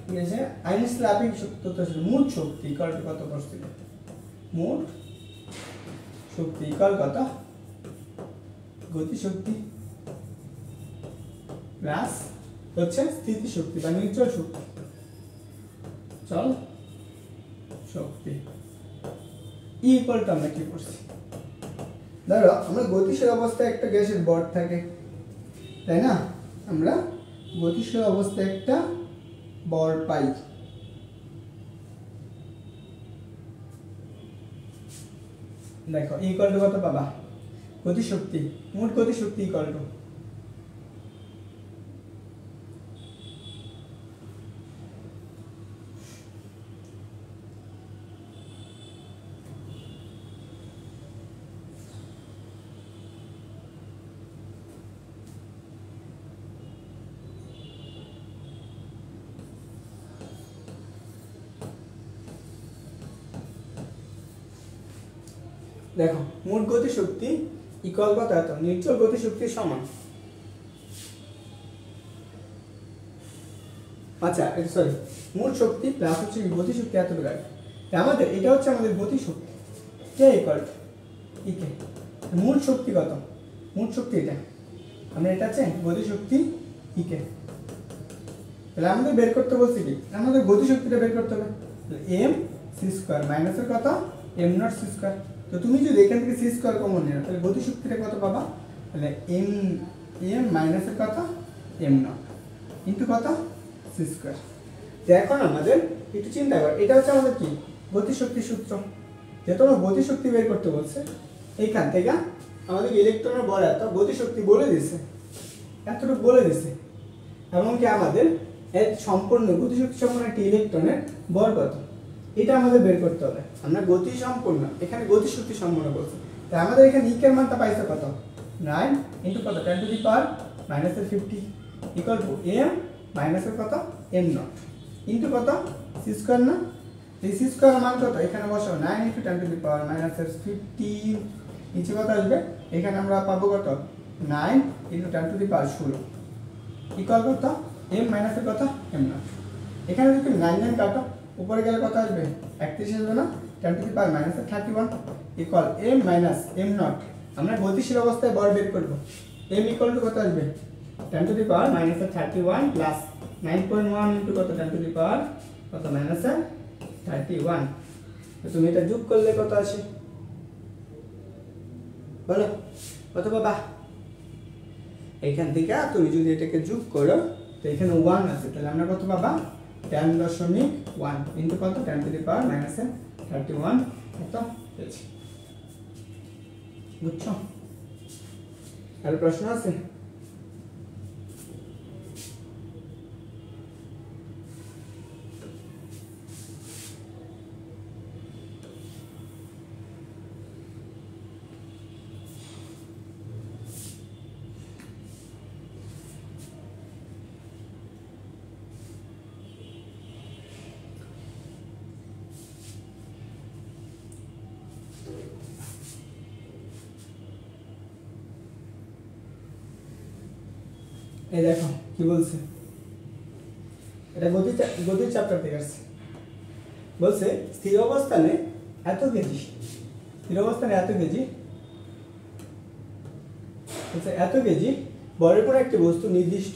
ঠিক আছে, আইনস্টাইনের আপেক্ষিক শক্তি মোট শক্তি ইকুয়াল টু কত করছিল, মোট শক্তি ইকুয়াল কত, গতিশক্তি প্লাস হচ্ছে স্থিতি শক্তি বা নিশ্চল শক্তি, চল শক্তি ইকুয়াল টু আমরা কি করছি, ধরো আমরা গতিশীল অবস্থায় একটা গ্যাসের ভর থাকে, তাই না? আমরা গতিশীল অবস্থায় একটা ভর পাই, দেখো ইকুয়াল টু কত পাবা, গতিশক্তি, মোট গতিশক্তি ইকুয়াল টু দেখো মোট গতিশক্তি ইকুয়াল কত, এত নির্চল গতিশক্তির সমান। আচ্ছা সরি, মোট শক্তি প্লাস হচ্ছে গতিশক্তি এতটুকু আগে, আমাদের এটা হচ্ছে আমাদের গতিশক্তি, কে ইকুয়াল টু ইকে, মোট শক্তি কত, মোট শক্তি এটা, আমরা এটা আছে গতিশক্তি ইকে। তাহলে আমাদের বের করতে বলছি কি, আমাদের গতিশক্তিটা বের করতে হবে, এম সি স্কয়ার মাইনাসের কত, এম নট সি স্কয়ার। তো তুমি যদি এখান থেকে সি স্কয়ার কমন নিও, তাহলে গতিশক্তিটা কত পাবা, তাহলে এম এম মাইনাসের কত এম নট ইন্টু কত সি স্কোয়ার। এখন আমাদের একটু চিন্তা কর, এটা হচ্ছে আমাদের কি গতিশক্তির সূত্র। যেহেতু আমরা গতিশক্তি বের করতে বলছে, এইখান থেকে আমাদের ইলেকট্রনের বল এত, গতিশক্তি বলে দিছে, এতটুকু বলে দিছে, এমনকি আমাদের এর সম্পূর্ণ গতিশক্তি সম্পন্ন একটি ইলেকট্রনের বল কত এটা আমাদের বের করতে হবে। আমরা গতি সম্পূর্ণ, এখানে গতিশক্তি সম্পন্ন বলছে, তাই আমাদের এখানে ইকের মানটা পাইছে কত 9 ইন্টু কত 10 to the power -50 equal to M মাইনাসের কত এম নট ইন্টু কত সি স্কোয়ার। না এই সি স্কোয়ার মান কত এখানে বসাও 9 ইন্টু 10 টু দি পাওয়ার -50, নিচে কত আসবে এখানে আমরা পাবো কত 9 into 10 to the power 16 equal কত এম মাইনাসের কত এম নট। এখানে যদি 9 9 কাটো উপরে গেলে কত আসবে 31 আসবে না, 10 to the power -31 equal M minus M naught. আমরা গতিশীল অবস্থায় বল বের করব, এম ইকুয়াল টু কত আসবে 10 to the power -31 plus 9.1 into কত 10 টু দি পাওয়ার কত -31। তো তুমি এটা যোগ করলে কত আসে বলো কত বাবা? এইখান থেকে তুমি যদি এটাকে যোগ করো তো এখানে 1 আছে, তাহলে আমরা কত পাবা 10.1 ইন্টু কত 10 টু দি পাওয়ার -31 কত পেয়েছি। বুঝছো? আর প্রশ্ন আছে? এই দেখো কি বলছে, এটা গতির চ্যাপ্টার থেকে আসছে। বলছে স্থির অবস্থানে এত কেজি, স্থির অবস্থানে এত কেজি, বলছে এত কেজি বলের পর একটি বস্তু নির্দিষ্ট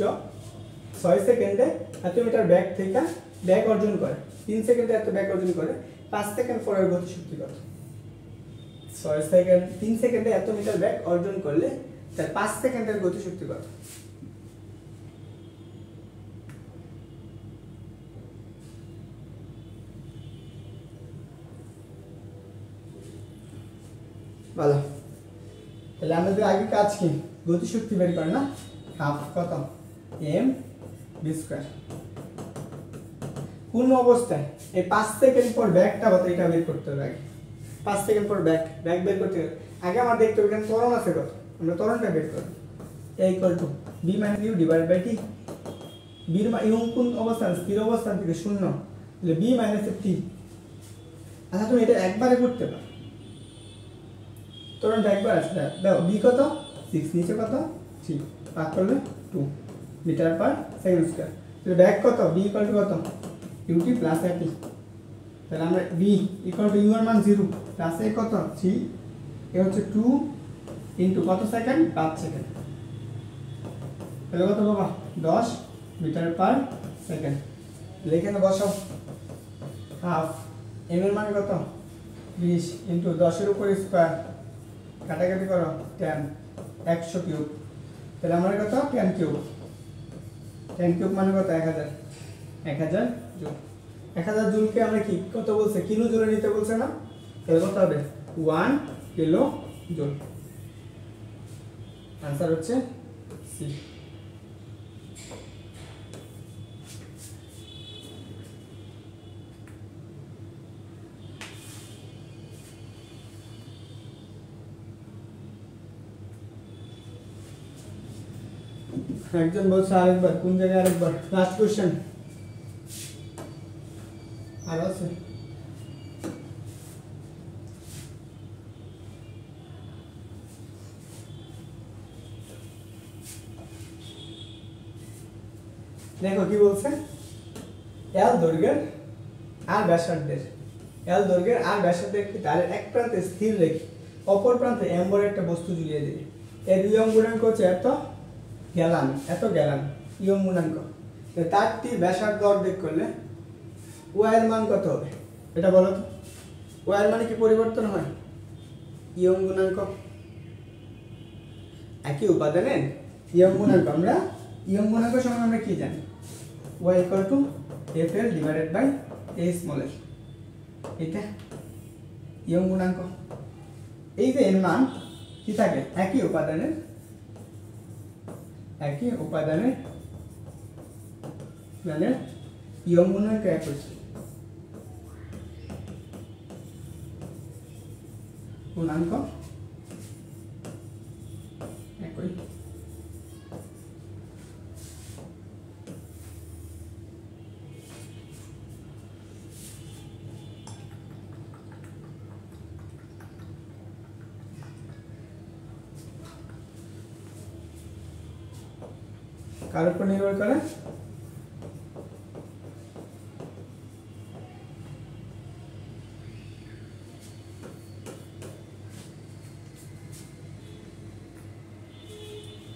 6 সেকেন্ডে এত মিটার ব্যাগ থেকে ব্যাগ অর্জন করে, 3 সেকেন্ডে এত ব্যাগ অর্জন করে, 5 সেকেন্ড পরের গতিশক্তি কত? 6 সেকেন্ড 3 সেকেন্ডে এত মিটার ব্যাগ অর্জন করলে তার 5 সেকেন্ডের গতিশক্তি কত? বলো। তাহলে আমাদের আগে কাজ কি গতিশক্তি বের করে না, হাফ কত এম বি স্কয়ার। কোন অবস্থায় এই 5 সেকেন্ড পর ব্যাকটা কত এটা বের করতে হবে। আগে 5 সেকেন্ড পর ব্যাক বের করতে হবে, আগে আমার দেখতে হবে এখানে ত্বরণ আছে কত, আমরা ত্বরণটা বের করব। a equal to b minus u divide by t। b এর ইউ কোন অবস্থান, স্থির অবস্থান থেকে 0, তাহলে b মাইনাস t। আচ্ছা তুমি এটা একবারে করতে পারো, ত্বরণটা একবার আসলে দাও, b কত 6, নিচে কত 3, ভাগ করলে 2 মিটার পার সেকেন্ড স্কয়ার। তাহলে ব্যাক কত b ইকুয়াল টু কত ut প্লাস at। তাহলে আমরা b ইকুয়াল টু u এর মান 0 প্লাস a কত 3, এ হচ্ছে 2 ইনটু কত সেকেন্ড 5 সেকেন্ড। তাহলে কত বাবা 10 মিটার পার সেকেন্ড। এখানে বসাও হাফ m এর মান কত 20 ইনটু 10 এর উপর স্কয়ার, কাটাকাটি করো 10, 100 কিউব। তাহলে আমার কত 10 কিউব, 10 কিউব মানে কত 1000, 1000 জুল। 1000 জুলকে আমরা কি কত বলছে কিলো জুলে নিতে বলছে না, তাহলে কত হবে 1 কিলো জুল। आंसर হচ্ছে সি। একজন বলছে আরেকবার, কোন জায়গায় আরেকবার, লাস্ট কোশ্চেন আর আছে। দেখো কি বলছে, এল দৈর্ঘ্যের আর ব্যাসার্ধের, এল দৈর্ঘ্যের আর ব্যাসার্ধের একটি তারের এক প্রান্তে স্থির রেখে অপর প্রান্তে এম বড় একটা বস্তু ঝুলিয়ে দিই। এর ইয়ং গুণাঙ্ক হচ্ছে এত গ্যালান, এত গ্যালান ইয়ং গুণাঙ্ক। তারটি ব্যাসার্ধ অর্ধেক করলে ওয়াইয়ের মান কত হবে এটা বলো তো। ওয়াইয়ের মানে কি পরিবর্তন হয়, ইয়ং গুণাঙ্ক। একই উপাদানের ইয়ং গুণাঙ্ক, আমরা ইয়ং গুণাঙ্ক সমান আমরা কি জানি, y = FL / A small l, এটা ইয়ং গুণাঙ্ক। এই যে এর মান কি থাকে, একই উপাদানের মানে ইয়ং গুণাঙ্ক একই, গুণাঙ্ক একই। কার উপর নির্ভর করে,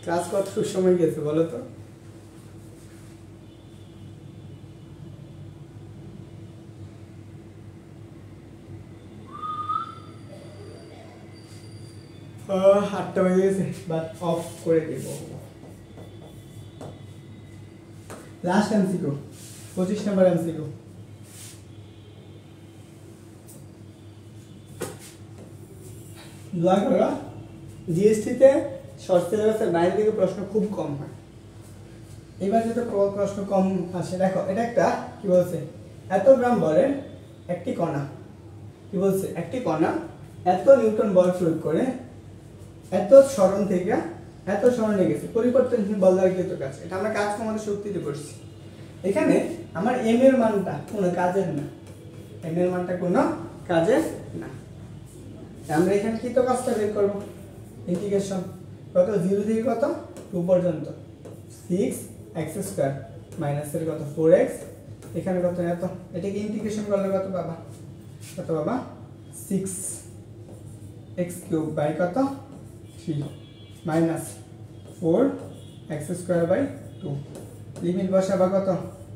ক্লাস কতটুকু সময় গেছে বলো তো? আটটা বেজে গেছে, বাট অফ করে দেব। লাস্ট এমসিকিউ, 25 নম্বর এমসিকিউ। দোয়া করো, জিএসটিতে শর্ট সিলেবাসের বাইরে থেকে প্রশ্ন খুব কম হয়। এবার যেটা প্রশ্ন কম আসে, দেখো এটা একটা কি বলছে, এত গ্রাম বলের একটি কণা, কি বলছে, একটি কণা এত নিউটন বল প্রয়োগ করে এত সরণ থেকে এত সরণে গেছে পরিবর্তনশীল বল দ্বারা গৃহীত কাজ। এটা আমরা কাজ ক্ষমতা শক্তিতে পড়ছি। এখানে আমার এম এর মানটা কোনো কাজের না, এম এর মানটা কোনো কাজের না। আমরা এখানে কৃত কাজটা বের করব, ইন্টিগ্রেশন কত, 0 থেকে কত 2 পর্যন্ত, 6x² মাইনাসের কত 4x, এখানে কত এত, এটাকে ইন্টিগ্রেশন করলে কত বাবা, 6x³ বাই কত 3 মাইনাস 4x²/2, লিমিট বসাবা কত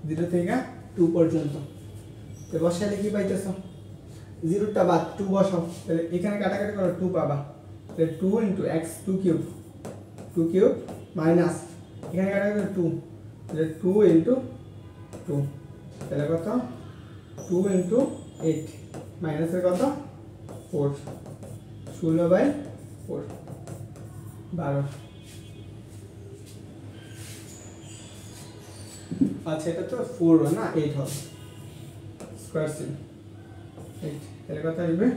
0 থেকে 2 পর্যন্ত। তো বসালে কি পাইতেছ, 0টা বাদ 2 বসাও, তাহলে এখানে কাটাকাটি করো 2 পাবা, তাহলে 2 × x 2³ মাইনাস এখানে কাটাকাটি 2, তাহলে 2 × 2, তাহলে কত 2 × 8 মাইনাসের কত 4, 16/4 12। আচ্ছা এটা তো 4 না 8 হবে, স্কয়ার সিল 8, তাহলে কত আসবে,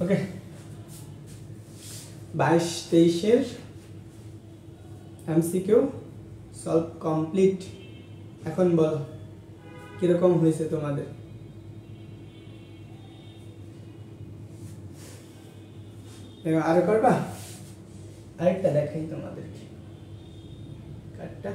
ওকে 22-23-এর এমসিকিউ সলভ কমপ্লিট। এখন বলো কিরকম হয়েছে তোমাদের, আরো করবা, আরেকটা দেখাই তোমাদেরকে কার্ডটা।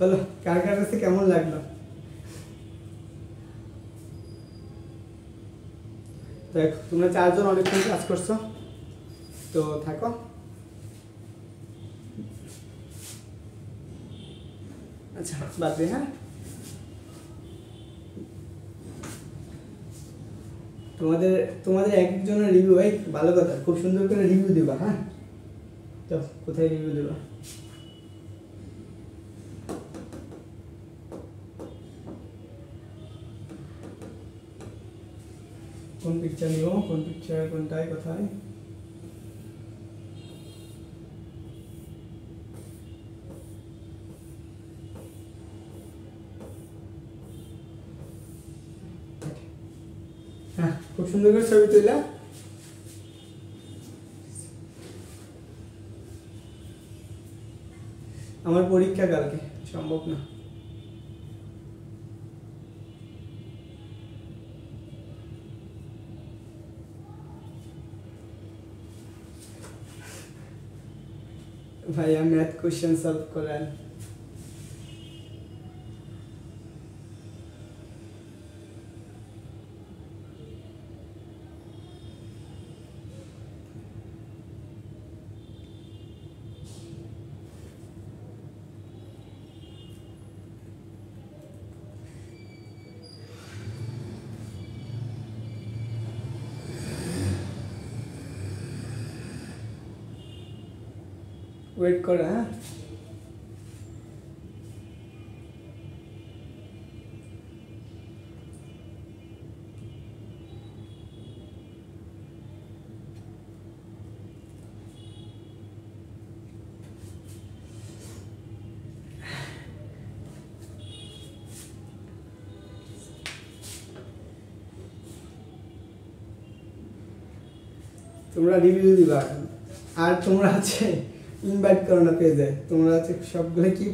বলো কার কার কাছে কেমন লাগলো? দেখো তোমরা 4 জন অনেকক্ষণ কাজ করছো, তো থাকো। আচ্ছা বাদ দে, হ্যাঁ তোমাদের তোমাদের এক একজনের রিভিউ, ভাই ভালো কথা, খুব সুন্দর করে রিভিউ দিবা। হ্যাঁ তো কোথায় রিভিউ দিবা, কোন পিকচার নিও, কোন পিকচার কোনটায় কোথায়, হ্যাঁ খুব সুন্দর করে ছবি তুললা। আমার পরীক্ষা কালকে, সম্ভব না। ভাইয়া ম্যাথ কোশ্চেন সলভ করেন। ওয়েট করো, হ্যাঁ। তোমরা রিভিউ দিবা আর তোমরা আছে ইনভাইট করো না পেজে, তোমরা আছে সবগুলো কি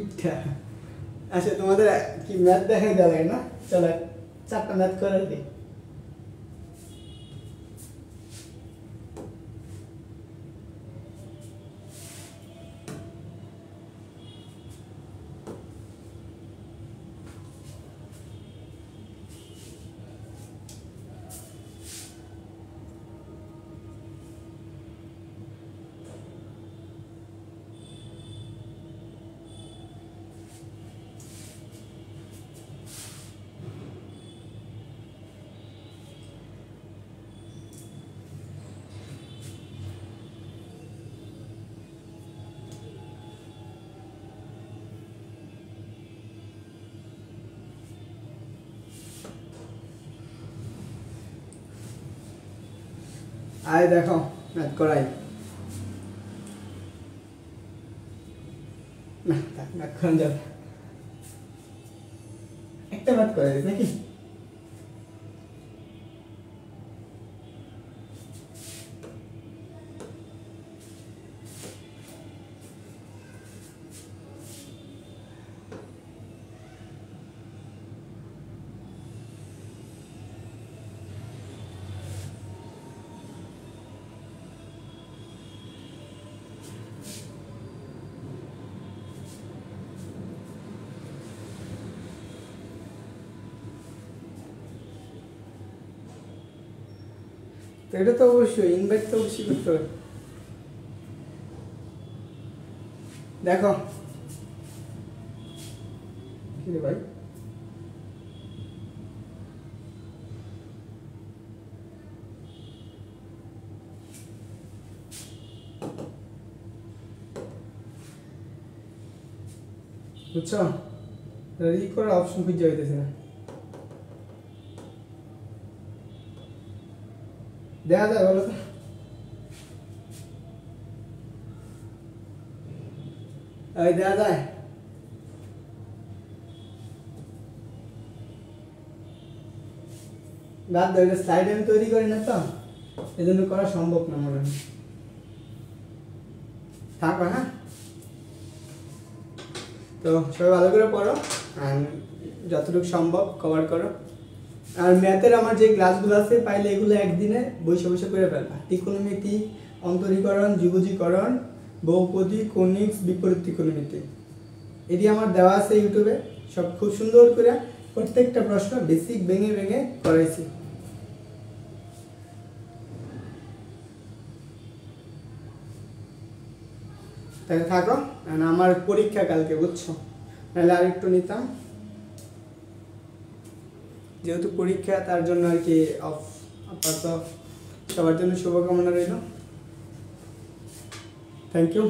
আচ্ছা তোমাদের কি ম্যাথ দেখাই দেওয়া না, চলো 4টা ম্যাথ করে দিই। আয় দেখো ম্যাথ করাই না, ম্যাথ করান যাবে, একটা ম্যাথ করে দিস নাকি? তো এটা তো অবশ্যই ইনভাইট তো অবশ্যই করতে হবে। দেখো কি রে ভাই, বুঝছো ই করার অপশন খুঁজে হইতেছে না, দেখা যায় বলো তো? এই দেখা যায় বাদ দাও, এটা স্লাইড আমি তৈরি করি না তো, এই জন্য করা সম্ভব না মনে হয়। থাকো, হ্যাঁ। তো সবাই ভালো করে পড়ো আর যতটুকু সম্ভব কভার করো। আর ম্যাথের আমার যে ক্লাসগুলো আছে পাইলে এগুলো একদিনে বসে বসে করে ফেলবা। ত্রিকোণমিতি, অন্তরীকরণ, ত্রিভুজীকরণ, বহুপদী, কনিক্স, বিপরীত ত্রিকোণমিতি, এটি আমার দেওয়া আছে ইউটিউবে, সব খুব সুন্দর করে প্রত্যেকটা প্রশ্ন বেসিক ভেঙে ভেঙে করাইছি। তাহলে থাকো, আমার পরীক্ষা কালকে, বুঝছো, নাহলে আর একটু নিতাম, যেহেতু পরীক্ষা তার জন্য আর কি অফ। আপাতত সবার জন্য শুভকামনা রইল, থ্যাংক ইউ।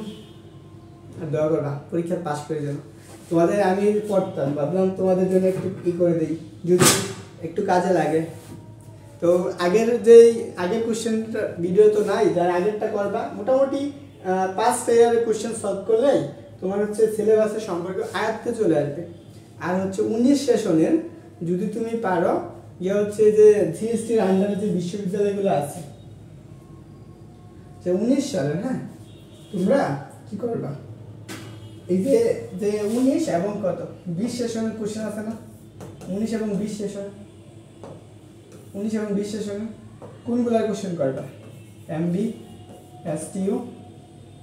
আর দোয়া করবা পরীক্ষা পাস করে যাও। তোমাদের আমি পড়তাম, ভাবলাম তোমাদের জন্য একটু ই করে দিই যদি একটু কাজে লাগে। তো আগের কোশ্চেনটা ভিডিও তো নাই, যার আগেরটা করবা মোটামুটি 5 ইয়ারের কোশ্চেন সলভ করলেই তোমার হচ্ছে সিলেবাসের সম্পর্কে আয়ত্তে চলে আসবে। আর হচ্ছে 19 সেশনের যদি তুমি পারো, ইয়ে হচ্ছে যে জিএসটির আন্ডারে যে বিশ্ববিদ্যালয়গুলো আছে যে 19 সালের, হ্যাঁ, তোমরা কি করবা, এই যে 19 এবং কত 20 সেশনের কোশ্চেন আছে না, 19 এবং 20 সেশন, 19 এবং 20 সেশনে কোনগুলার কোশ্চেন করবা, এমবি, এসটিইউ,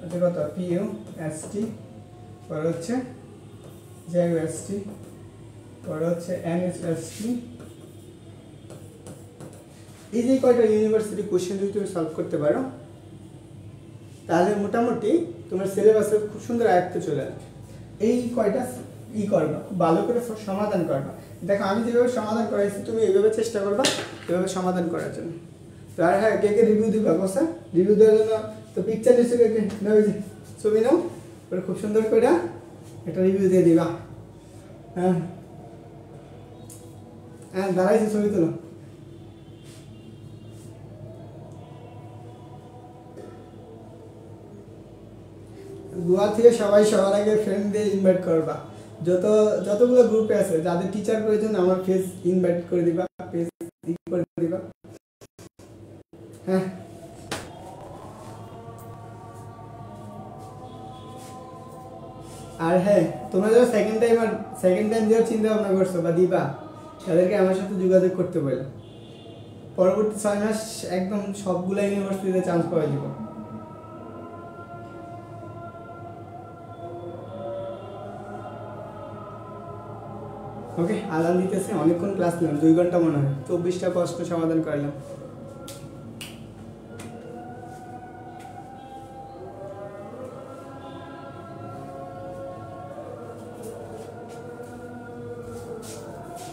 হচ্ছে কত পিইউ এসটি, পরে হচ্ছে জেইউ এসটি, পরে হচ্ছে এনএসএসটি। এই যে কয়টা ইউনিভার্সিটি কোশ্চেন যদি তুমি সলভ করতে পারো তাহলে মোটামুটি তোমার সিলেবাসে খুব সুন্দর আয়ত্তে চলে আসবে। এই কয়টা করবা, খুব ভালো করে সমাধান করবা। দেখো আমি যেভাবে সমাধান করাইছি তুমি এইভাবে চেষ্টা করবা এভাবে সমাধান করার জন্য। তো আর হ্যাঁ, কে কে রিভিউ দিবা বসা? রিভিউ দেওয়ার জন্য তো পিকচার নিশ্চয় কে নাও, যে ছবি নাও, ওরা খুব সুন্দর করে একটা রিভিউ দিয়ে দিবা। হ্যাঁ হ্যাঁ, দাঁড়াইছি, ছবি তোলো। গোয়া থেকে সবাই সবার আগে ফ্রেন্ডদের ইনভাইট করবা। যতগুলো গ্রুপে আছে যাদের টিচার প্রয়োজন আমার পেজ ইনভাইট করে দিবা, পেজ করে দিবা। হ্যাঁ আর হ্যাঁ, তোমরা যারা সেকেন্ড টাইম দেওয়ার চিন্তা ভাবনা করছো বা দিবা, তাদেরকে আমার সাথে যোগাযোগ করতে বলো। পরবর্তী 6 মাস একদম সবগুলা ইউনিভার্সিটিতে চান্স পাওয়া যাবে। ওকে, আদান দিতেছে, অনেকক্ষণ ক্লাস নিলাম, 2 ঘন্টা মনে হয়, 24টা প্রশ্ন সমাধান করলাম।